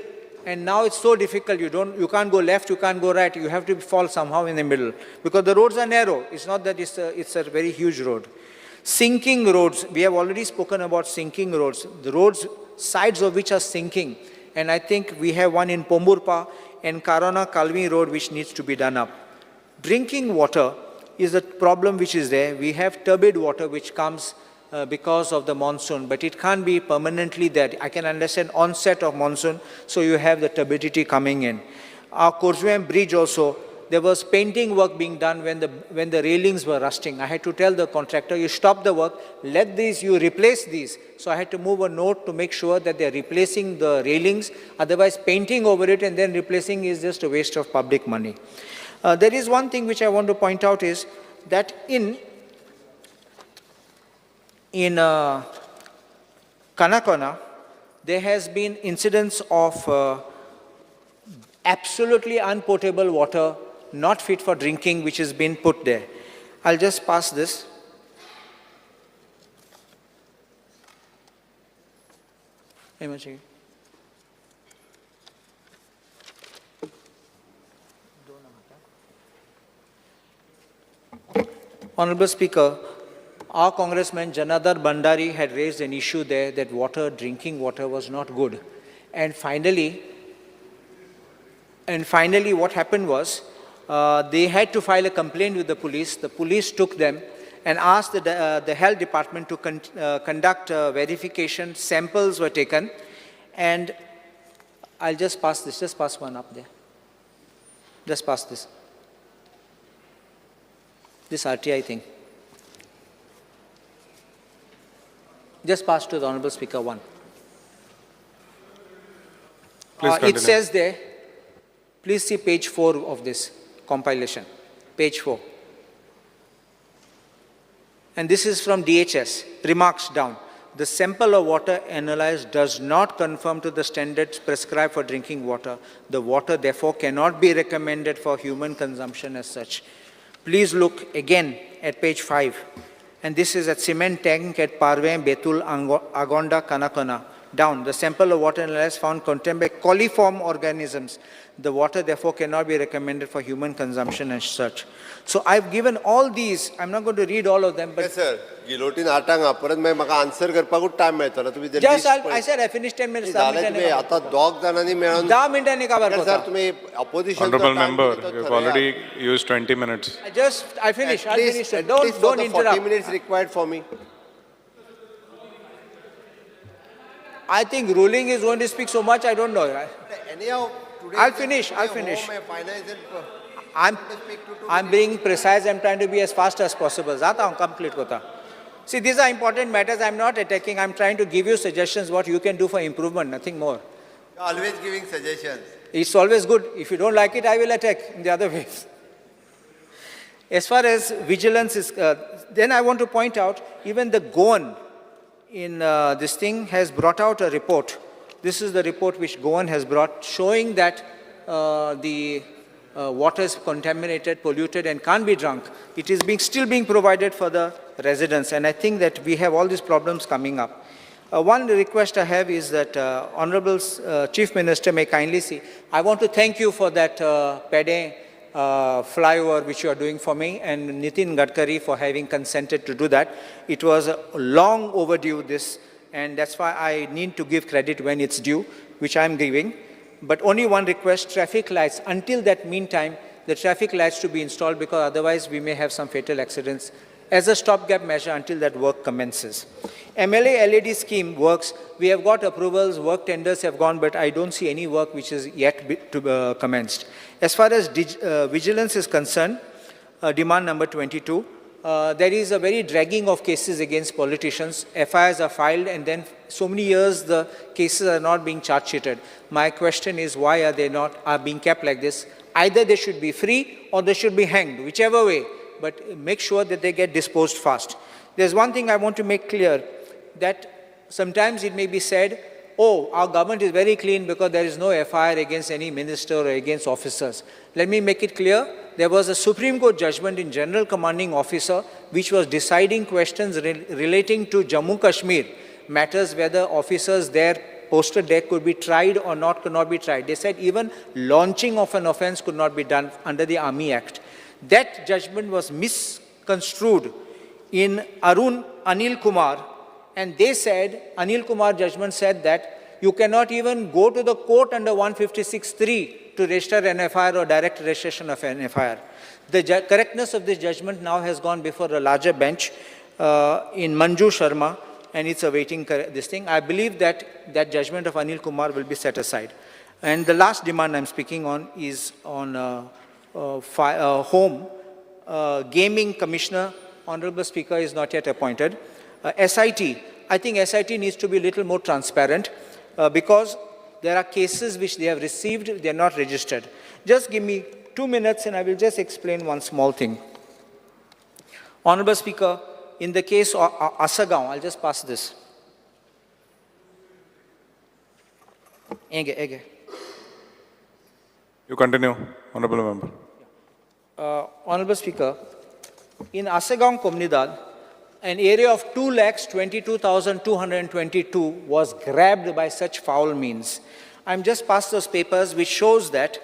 and now it's so difficult. You can't go left, you can't go right. You have to fall somehow in the middle because the roads are narrow. It's not that it's a very huge road. Sinking roads. We have already spoken about sinking roads. The roads, sides of which are sinking. And I think we have one in Pomburpa and Karana Kalvi Road which needs to be done up. Drinking water is a problem which is there. We have turbid water which comes because of the monsoon, but it can't be permanently there. I can understand onset of monsoon, so you have the turbidity coming in. Our Korzue Bridge also, there was painting work being done when the railings were rusting. I had to tell the contractor, you stop the work, you replace these. So I had to move a note to make sure that they're replacing the railings, otherwise painting over it and then replacing is just a waste of public money. There is one thing which I want to point out is that in Kanakona, there has been incidents of absolutely unpotable water, not fit for drinking, which has been put there. I'll just pass this. Honorable Speaker, our Congressman Janadar Bandari had raised an issue there that drinking water was not good. And finally what happened was, they had to file a complaint with the police. The police took them and asked the health department to conduct verification. Samples were taken. And I'll just pass this. Just pass one up there. Just pass this. This RTI thing. Just pass to the Honorable Speaker one. It says there, please see page 4 of this compilation, page 4. And this is from DHS, remarks down. The sample of water analyzed does not conform to the standards prescribed for drinking water. The water therefore cannot be recommended for human consumption as such. Please look again at page 5. And this is at cement tank at Parve, Betul, Agonda, Kanakona. Down, the sample of water analyzed found contained by coliform organisms. The water therefore cannot be recommended for human consumption as such. So I've given all these, I'm not going to read all of them, but...
Yes, sir. Guillotine आटांगा परत मैं मका answer करपाकूच time मेळटलो तुम्ही जर
Just I said I finished 10 minutes.
आता दोग जाणांनी मेळून
10 मिनिटांनी कव्हर करता.
सर तुम्ही opposition
Honorable member, you've already used 20 minutes.
I'll finish. Sir.
At least
Don't
for the
interrupt.
40 minutes required for me.
I think ruling is going to speak so much, I don't know.
Anyhow, today
I'll finish. I'm being precise. I'm trying to be as fast as possible. Zata complete kota. See, these are important matters. I'm not attacking. I'm trying to give you suggestions what you can do for improvement, nothing more.
You're always giving suggestions.
It's always good. If you don't like it, I will attack in the other ways. As far as vigilance is, then I want to point out, even the Goan in this thing has brought out a report. This is the report which Goan has brought, showing that the water is contaminated, polluted, and can't be drunk. It is still being provided for the residents, and I think that we have all these problems coming up. One request I have is that Honorable Chief Minister may kindly see. I want to thank you for that Pede flyover which you are doing for me, and Nitin Gadkari for having consented to do that. It was long overdue, this, and that's why I need to give credit when it's due, which I'm giving. But only one request, traffic lights. Until that meantime, the traffic lights to be installed, because otherwise we may have some fatal accidents as a stopgap measure until that work commences. MLA LED scheme works. We have got approvals, work tenders have gone, but I don't see any work which is yet commenced. As far as vigilance is concerned, demand number 22, there is a very dragging of cases against politicians. FIRs are filed, and then so many years the cases are not being charge sheeted. My question is, why are they not being kept like this? Either they should be free or they should be hanged, whichever way, but make sure that they get disposed fast. There's one thing I want to make clear, that sometimes it may be said, oh, our government is very clean because there is no FIR against any minister or against officers. Let me make it clear. There was a Supreme Court judgment in General Commanding Officer which was deciding questions relating to Jammu Kashmir, matters whether officers there posted there could be tried or not, could not be tried. They said even launching of an offense could not be done under the Army Act. That judgment was misconstrued in Anil Kumar, and they said, Anil Kumar judgment said that you cannot even go to the court under 156(3) to register an FIR or direct registration of an FIR. The correctness of this judgment now has gone before a larger bench in Manju Sharma, and it's awaiting this thing. I believe that that judgment of Anil Kumar will be set aside. And the last demand I'm speaking on is on Home. Gaming Commissioner, Honorable Speaker, is not yet appointed. SIT, I think SIT needs to be a little more transparent because there are cases which they have received, they are not registered. Just give me 2 minutes and I will just explain one small thing. Honorable Speaker, in the case of Asagaon, I'll just pass this. Ege.
You continue, Honorable Member.
Honorable Speaker, in Asagaon Comunidad, an area of 2,22,222 was grabbed by such foul means. I'm just passed those papers which shows that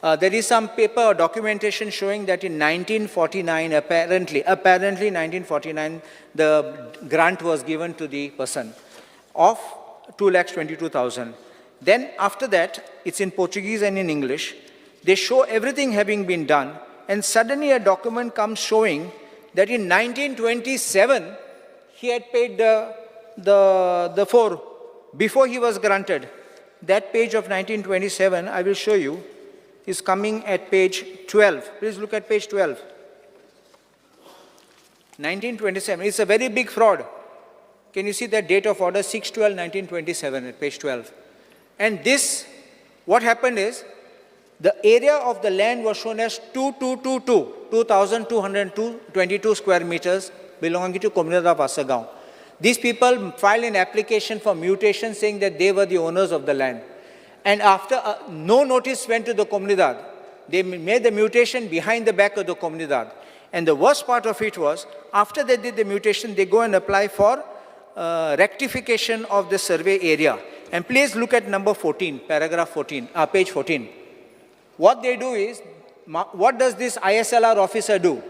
there is some paper or documentation showing that in 1949, apparently 1949, the grant was given to the person of 2,22,000. Then after that, it's in Portuguese and in English. They show everything having been done, and suddenly a document comes showing that in 1927, he had paid the four before he was granted. That page of 1927, I will show you, is coming at page 12. Please look at page 12. 1927, it's a very big fraud. Can you see that date of order, 6/12/1927 at page 12? And this, what happened is, the area of the land was shown as 2,222 square meters belonging to Comunidad of Asagaon. These people filed an application for mutation saying that they were the owners of the land. And after no notice went to the Comunidad, they made the mutation behind the back of the Comunidad. And the worst part of it was, after they did the mutation, they go and apply for rectification of the survey area. And please look at number 14, paragraph 14, page 14. What they do is, what does this ISLR officer do?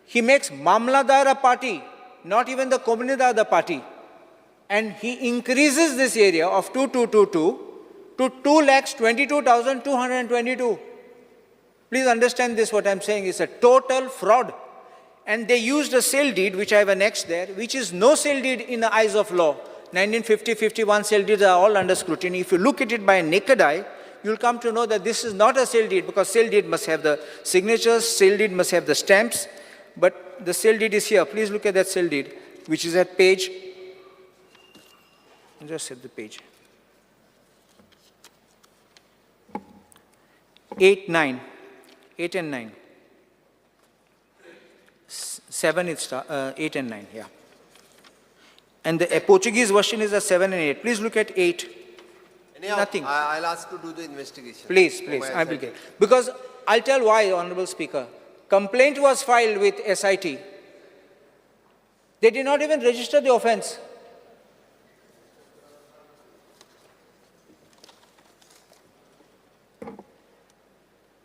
He makes Mamladar a party, not even the Comunidad the party. And he increases this area of 2,222 to 2,22,222. Please understand this, what I'm saying is a total fraud. And they used a sale deed, which I have annexed there, which is no sale deed in the eyes of law. 1950, 51 sale deeds are all under scrutiny. If you look at it by a naked eye, you'll come to know that this is not a sale deed, because sale deed must have the signatures, sale deed must have the stamps, but the sale deed is here. Please look at that sale deed, which is at page, just set the page, 8 and 9. 7, it's 8 and 9, yeah. And the Portuguese version is a 7 and 8. Please look at 8.
Anyhow,
Nothing.
I'll ask to do the investigation.
Please, I will get. Because I'll tell why, Honorable Speaker. Complaint was filed with SIT. They did not even register the offense.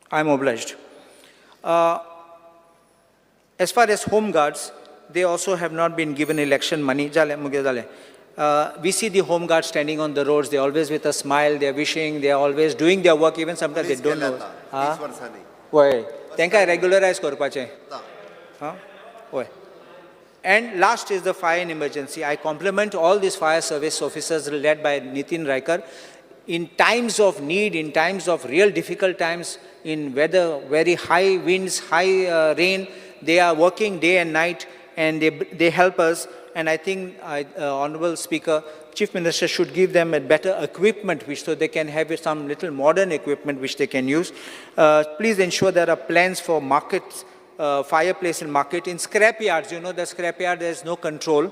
I'm obliged. As far as home guards, they also have not been given election money. We see the home guards standing on the roads. They're always with a smile. They're wishing. They're always doing their work. Even sometimes they don't know.
20 वर्सांनी.
Why? त्यांका regularize करपाचे. Why? And last is the fire and emergency. I compliment all these fire service officers led by Nitin Raikar. In times of need, in times of real difficult times, in weather, very high winds, high rain, they are working day and night, and they help us. And I think, Honorable Speaker, Chief Minister should give them a better equipment, which so they can have some little modern equipment which they can use. Please ensure there are plans for markets, fireplace and market. In scrap yards, you know, the scrap yard, there is no control.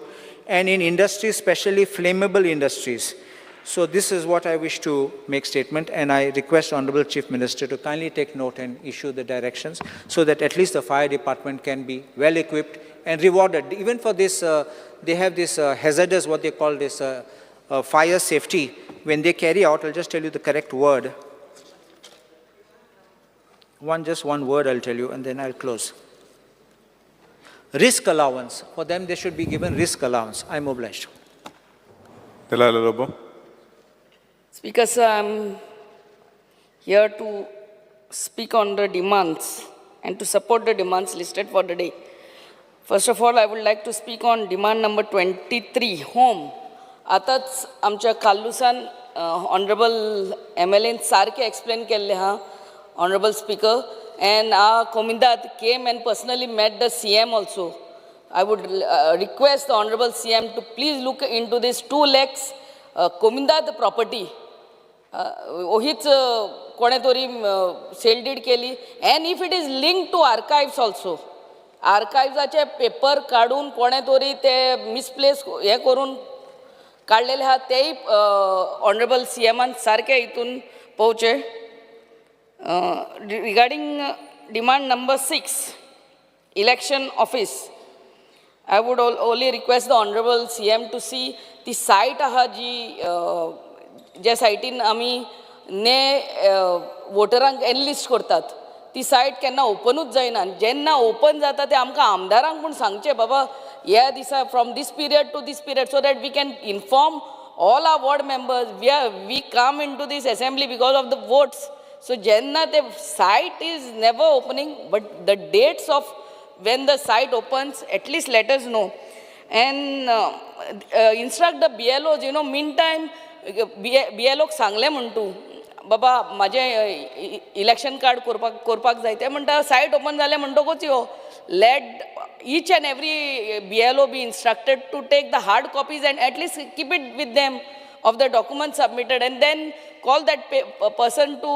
And in industries, especially flammable industries. So this is what I wish to make statement, and I request Honorable Chief Minister to kindly take note and issue the directions so that at least the fire department can be well equipped and rewarded. Even for this, they have this hazardous, what they call this fire safety. When they carry out, I'll just tell you the correct word. Just one word I'll tell you, and then I'll close. Risk allowance. For them, they should be given risk allowance. I'm obliged.
Delala Lobo.
Speaker, sir, I'm here to speak on the demands and to support the demands listed for the day. First of all, I would like to speak on demand number 23, home. आताच आमच्या काल्लुसान Honorable MLA सारखे explain केले हा, Honorable Speaker, and Komindat came and personally met the CM also. I would request the Honorable CM to please look into this 2 lakhs Komindat property. ओहीच कोणे तरी sale deed केली, and if it is linked to archives also, आर्काइव्साचे paper काढून कोणे तरी ते misplace हे करून काढलेले आहात, तेही ऑनरेबल सीएमान सारखे इथून पोहोचे. Regarding demand number 6, election office, I would only request the Honorable CM to see the site आहा जी ज्या सायटीन आमी वोटरांक एनलिस्ट करतात, ती सायट केन्ना ओपनूच जायना. जेन्ना ओपन जाता ते आमकां आमदारांक पूण सांगचे बाबा ह्या दिसा from this period to this period, so that we can inform all our ward members we come in to this assembly because of the votes. So जेन्ना ते site is never opening, but the dates of when the site opens, at least let us know. And instruct the BLOs, you know, meantime, BLO सांगले म्हणटू बाबा माझे election card करपाक जाय, ते म्हणटा सायट open जाले म्हणटकूच यो let each and every BLO be instructed to take the hard copies and at least keep it with them of the documents submitted, and then call that person to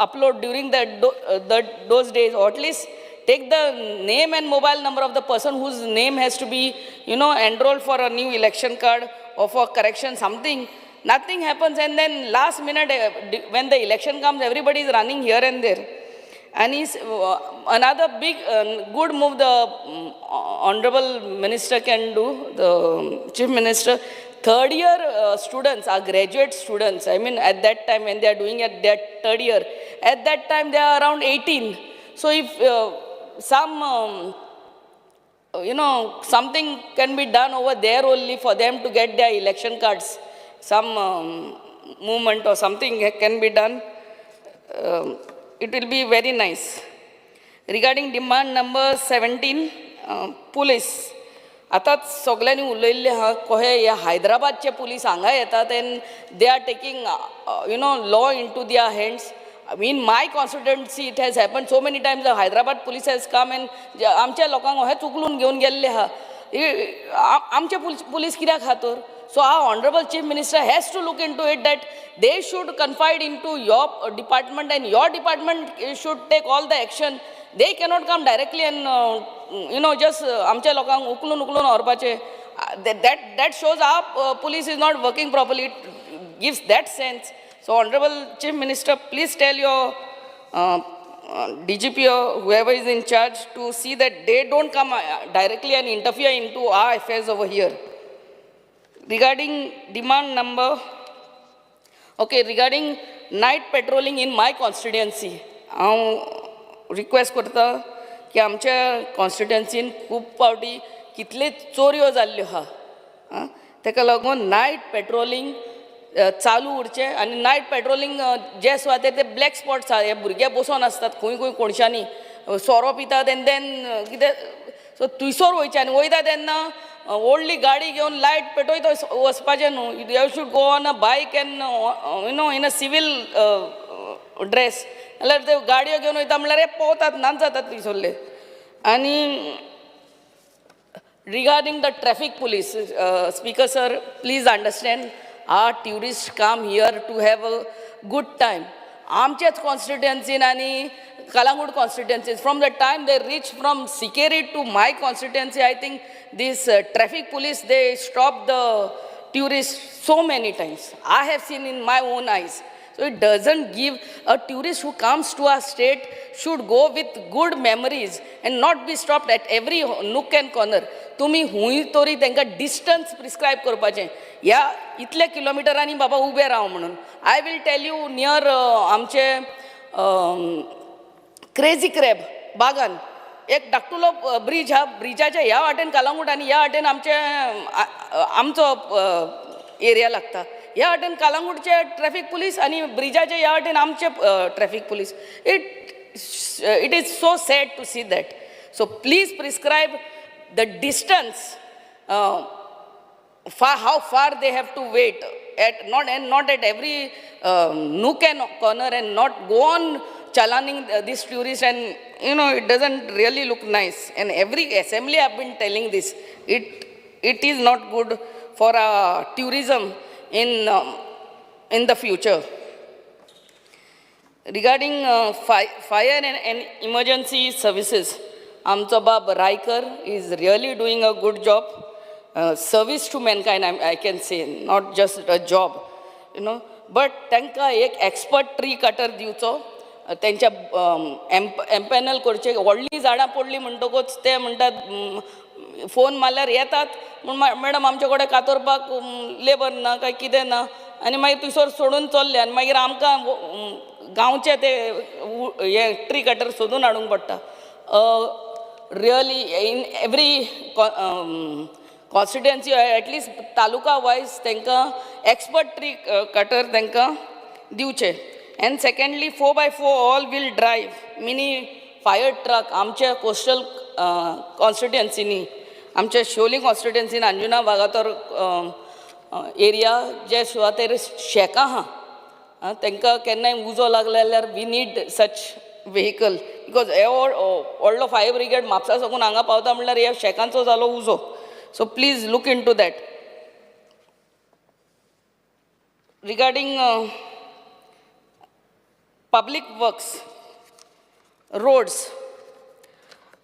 upload during those days, or at least take the name and mobile number of the person whose name has to be, you know, enrolled for a new election card or for correction, something. Nothing happens, and then last minute when the election comes, everybody is running here and there. And another big good move the Honorable Minister can do, the Chief Minister. Third year students are graduate students. I mean, at that time when they are doing at their third year, at that time they are around 18. So if some, you know, something can be done over there only for them to get their election cards, some movement or something can be done, it will be very nice. Regarding demand number 17, police. आताच सगळ्यांनी उलयल्ले हा कोहे ह्या हैदराबादचे police हांगा येतात and they are taking you know, law into their hands. I mean, my constituency, it has happened so many times. The Hyderabad police has come and आमच्या लोकांक हे चुकलून घेऊन गेल्ले हा. आमचे police कित्याक खातर? So our Honorable Chief Minister has to look into it, that they should confide into your department and your department should take all the action. They cannot come directly and you know, just आमच्या लोकांक उकलून व्हरपाचे. That shows our police is not working properly. It gives that sense. So Honorable Chief Minister, please tell your DGP or whoever is in charge to see that they don't come directly and interfere into our affairs over here. Regarding demand number, okay, regarding night patrolling in my constituency, I request करता की आमच्या कॉन्स्टिट्युएन्सीन खूब फावटी कितले चोऱ्यो जाल्ल्यो आहा तेका लागून नायट पेट्रोलिंग चालू उरचें आनी नायट पेट्रोलिंग जे सुवातेर ते ब्लॅक स्पॉट्स आहा हे भुरगे बसोन आसतात खंय खंय कोणशांनी सोरो पितात एन देन कितें सो थंयसर वयचें आनी वयता तेन्ना व्हडली गाडी घेवन लायट पेटयत वचपाचें न्हू you should go on a bike and you know in a civil dress जाल्यार ते गाडयो घेवन वयता म्हणल्यार हे पोवतात नाच जातात थंयसरले आनी regarding the traffic police, Speaker sir, please understand, our tourists come here to have a good time. Amchet constituency and Kalangud constituencies, from the time they reach from Sikeri to my constituency, I think this traffic police, they stop the tourists so many times. I have seen in my own eyes. So it doesn't give a tourist who comes to our state should go with good memories and not be stopped at every nook and corner. तुम्ही हुंय तरी तांकां distance prescribe करपाचें ह्या इतल्या किलोमिटरांनी बाबा उबे राव म्हणून I will tell you near आमचे क्रेझी क्रॅब बागान एक धाकटुलो ब्रीज हा ब्रिजाच्या ह्या वाटेन कालांगूट आनी ह्या वाटेन आमचो एरिया लागता ह्या वाटेन कालांगूटचे ट्रॅफिक पुलीस आनी ब्रिजाच्या ह्या वाटेन आमचे traffic police it is so sad to see that so please prescribe the distance, how far they have to wait, not at every nook and corner, and not go on chalaning these tourists, and you know it doesn't really look nice. And every assembly I've been telling this, it is not good for tourism in the future. Regarding fire and emergency services, Amcho Bab Raikar is really doing a good job. Service to mankind, I can say, not just a job, you know. But त्यांका एक expert tree cutter दिवचो त्यांच्या empanel करचे व्हडली झाडां पडली म्हणटकूच ते म्हणटात फोन मारल्यार येतात पूण मॅडम आमचे कडेन कातरपाक लेबर ना काय कितें ना आनी मागीर थंयसर सोडून चल्ले आनी मागीर आमकां गांवचे ते हे ट्री कटर सोदून हाडूंक पडटा really in every constituency, at least taluka wise, tenka expert tree cutter tenka diuche. And secondly, 4x4 all-wheel drive mini fire truck. Amche coastal constituency ni, amche Sholi constituency na Anjuna Bagator area je suater sheka ha. Tenka kenna uzo laglelar. We need such vehicle because all of fire brigade mapsa sakun anga pavta म्हणल्यार ह्या शेकांचो जालो उजो so please look into that. Regarding public works, roads,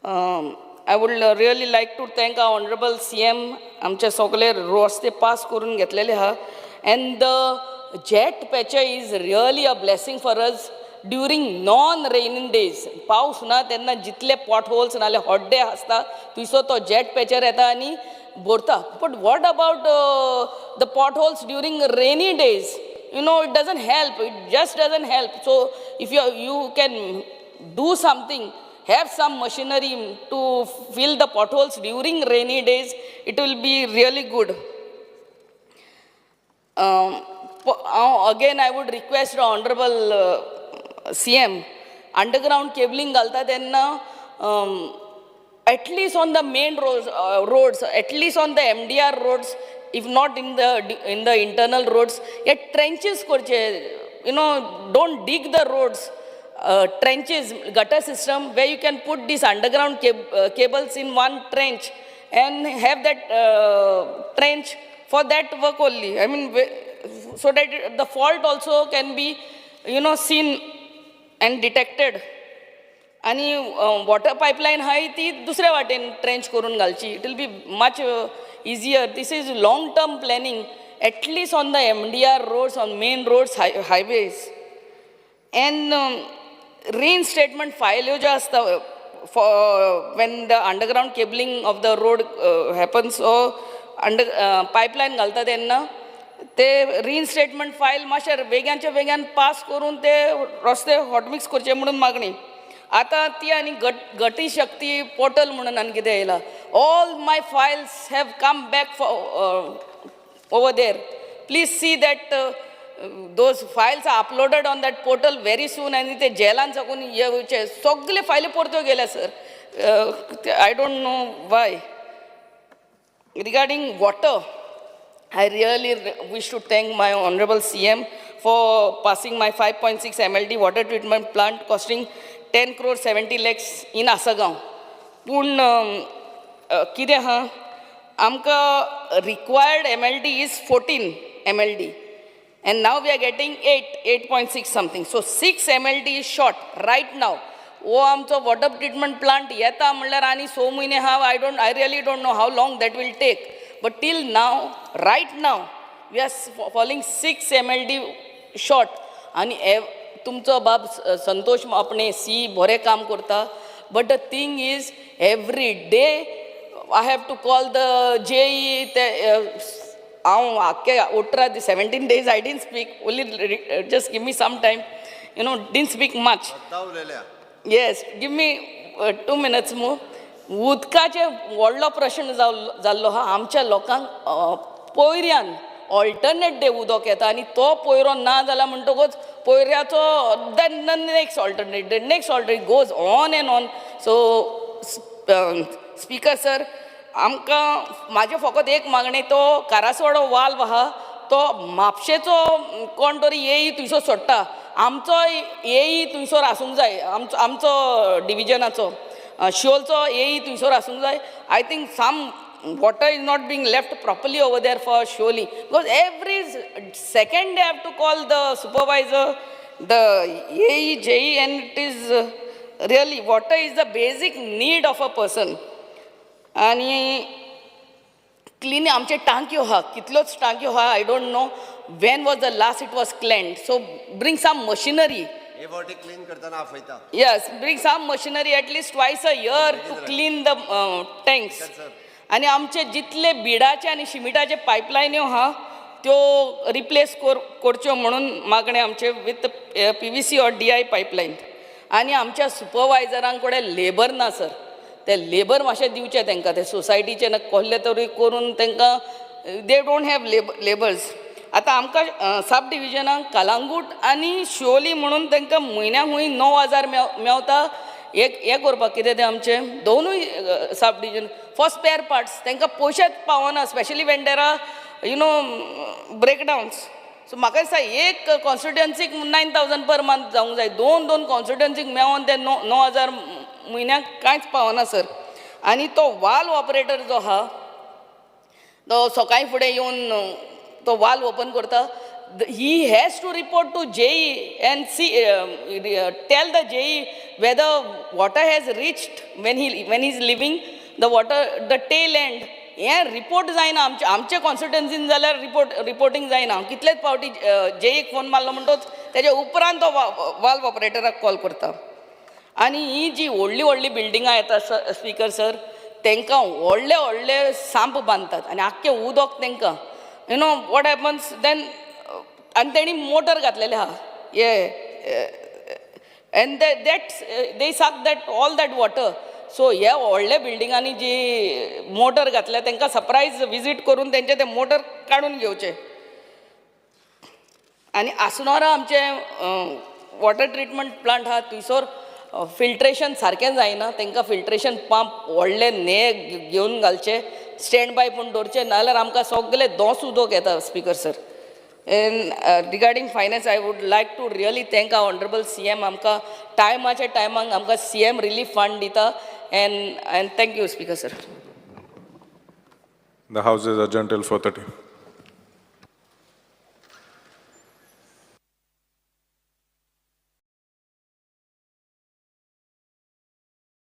I would really like to thank our honorable CM आमचे सगळे रस्ते पास करून घेतलेले हा and the jet patcher is really a blessing for us. During non-raining days, पाऊस ना तेन्ना जितले potholes नाले hot day आसता थंयसर तो jet patcher येता आनी भरता. But what about the potholes during rainy days? You know, it doesn't help. It just doesn't help. So if you can do something, have some machinery to fill the potholes during rainy days, it will be really good. Again, I would request the honorable CM, underground cabling galta tenna at least on the main roads, at least on the MDR roads, if not in the internal roads, yet trenches korche, you know, don't dig the roads, trenches, gutter system where you can put these underground cables in one trench and have that trench for that work only. I mean, so that the fault also can be, you know, seen and detected. आणि water pipeline हाय ती दुसऱ्या वाटेन trench करून घालची. It will be much easier. This is long-term planning, at least on the MDR roads, on main roads, highways. And reinstatement file ह्यो ज्यो आसता for when the underground cabling of the road happens or under pipeline घालता तेन्ना ते reinstatement file मातशे बेग्यानचे बेग्यान पास करून ते रस्ते हॉटमिक्स करचे म्हणून मागणी. आतां ती आनी गटी शक्ती पोर्टल म्हणून आनी कितें येयला. All my Fayol's have come back over there. Please see that those files are uploaded on that portal very soon and ते जेलान साकून येवचे सगळे फायली परत्यो गेल्या sir. I don't know why. Regarding water, I really wish to thank my honorable CM for passing my 5.6 MLD water treatment plant costing 10 crore 70 lakhs in Asagaon. पूण कितें आहा आमकां required MLD is 14 MLD and now we are getting 8.6 something. So 6 MLD is short right now. वो आमचो water treatment plant येता म्हणल्यार आनी 6 म्हयने आहा. I really don't know how long that will take. But till now, right now, we are falling 6 MLD short. आणि तुमचो बाब संतोष आपणे सी बरें काम करता. But the thing is, every day I have to call the JE. हांव आख्खे 17 days I didn't speak. Only just give me some time. Didn't speak much. Yes, give me 2 minutes more. उदकाचे व्हडलो प्रश्न जाल्लो हा आमच्या लोकांक पयऱ्यान ऑल्टरनेट डे उदक येता आनी तो पयरो ना जाल्यार म्हणटकूच पयऱ्याचो next alternate day next alternate goes on and on. So speaker sir आमकां म्हाजे फकत एक मागणी तो कारासवाडो वाल्व आहा तो म्हापशेचो कोण तरी येई थंयसर सोडटा आमचो येई थंयसर आसूंक जाय आमचो डिविजनाचो शिओलचो येई थंयसर आसूंक जाय. I think some water is not being left properly over there for Shioli because every second they have to call the supervisor, the AE, JE, and it is really water is the basic need of a person. आणि clean आमचे टांक्यो आहा कितल्योच टांक्यो आहा. I don't know when was the last it was cleaned. So bring some machinery.
Clean करताना afayta.
Yes, bring some machinery at least twice a year to clean the tanks. आणि आमचे जितले बिडाचे आणि शिमिटाचे पायपलायन्यो आहा त्यो रिप्लेस करच्यो म्हणून मागणे आमचे विथ PVC और DI पायपलायन. आणि आमच्या सुपरवायझरांक कडेन लेबर ना सर. ते लेबर मातशें दिवचे तांकां ते सोसायटीचे कसले तरी करून तांकां दे डोंट हॅव लेबर्स. आतां आमकां सब डिविजनाक कलांगूट आनी शिओली म्हणून तांकां म्हयन्याक 9,000 मेवता. एक करपाक कितें तें आमचें दोनूय sub division for spare parts तांकां पयशेच पावना स्पेशली वेन देर आर ब्रेकडावन्स. सो म्हाका दिसता एक कॉन्स्टिट्युएन्सीक 9,000 पर मंथ जावंक जाय. दोन कॉन्स्टिट्युएन्सीक मेळोन ते 9,000 म्हयन्याक कांयच पावना सर. आनी तो वाल्व ऑपरेटर जो आहा तो सकाळीं फुडें येवन तो वाल्व ओपन करता. He has to report to JE and see, tell the JE whether water has reached when he is leaving the water the tail end. हे रिपोर्ट जायना आमचे कॉन्स्टिट्युएन्सीन जाल्यार रिपोर्टिंग जायना. कितलेच फावटी JEक फोन मारलो म्हणटच तेजे उपरांत तो वाल्व ऑपरेटराक कॉल करता. आनी ही जी व्हडली बिल्डिंगां येता स्पीकर सर तांकां व्हडले सांप बांदतात आनी आख्खें उदक तांकां वॉट हॅपन्स देन आनी तेणी मोटर घातलेले आहा एंड दे साक दॅट ऑल दॅट वॉटर. सो ह्या व्हडल्या बिल्डिंगांनी जी मोटर घातल्या तांकां सरप्रायज विजीट करून तेंचे ते मोटर काडून घेवचे. आनी आसनोरा आमचे वॉटर ट्रिटमेंट प्लांट आहा थंयसर फिल्ट्रेशन सारकें जायना. तांकां फिल्ट्रेशन पंप व्हडले घेवन घालचे स्टँड बाय पूण दवरचे नाजाल्यार आमकां सगळें दोस उदक येता speaker sir. And regarding finance, I would like to really thank our honorable CM. आमकां टायमाच्या टायमाक आमकां CM relief fund दिता and thank you, Speaker sir.
The House is adjourned till 4:30.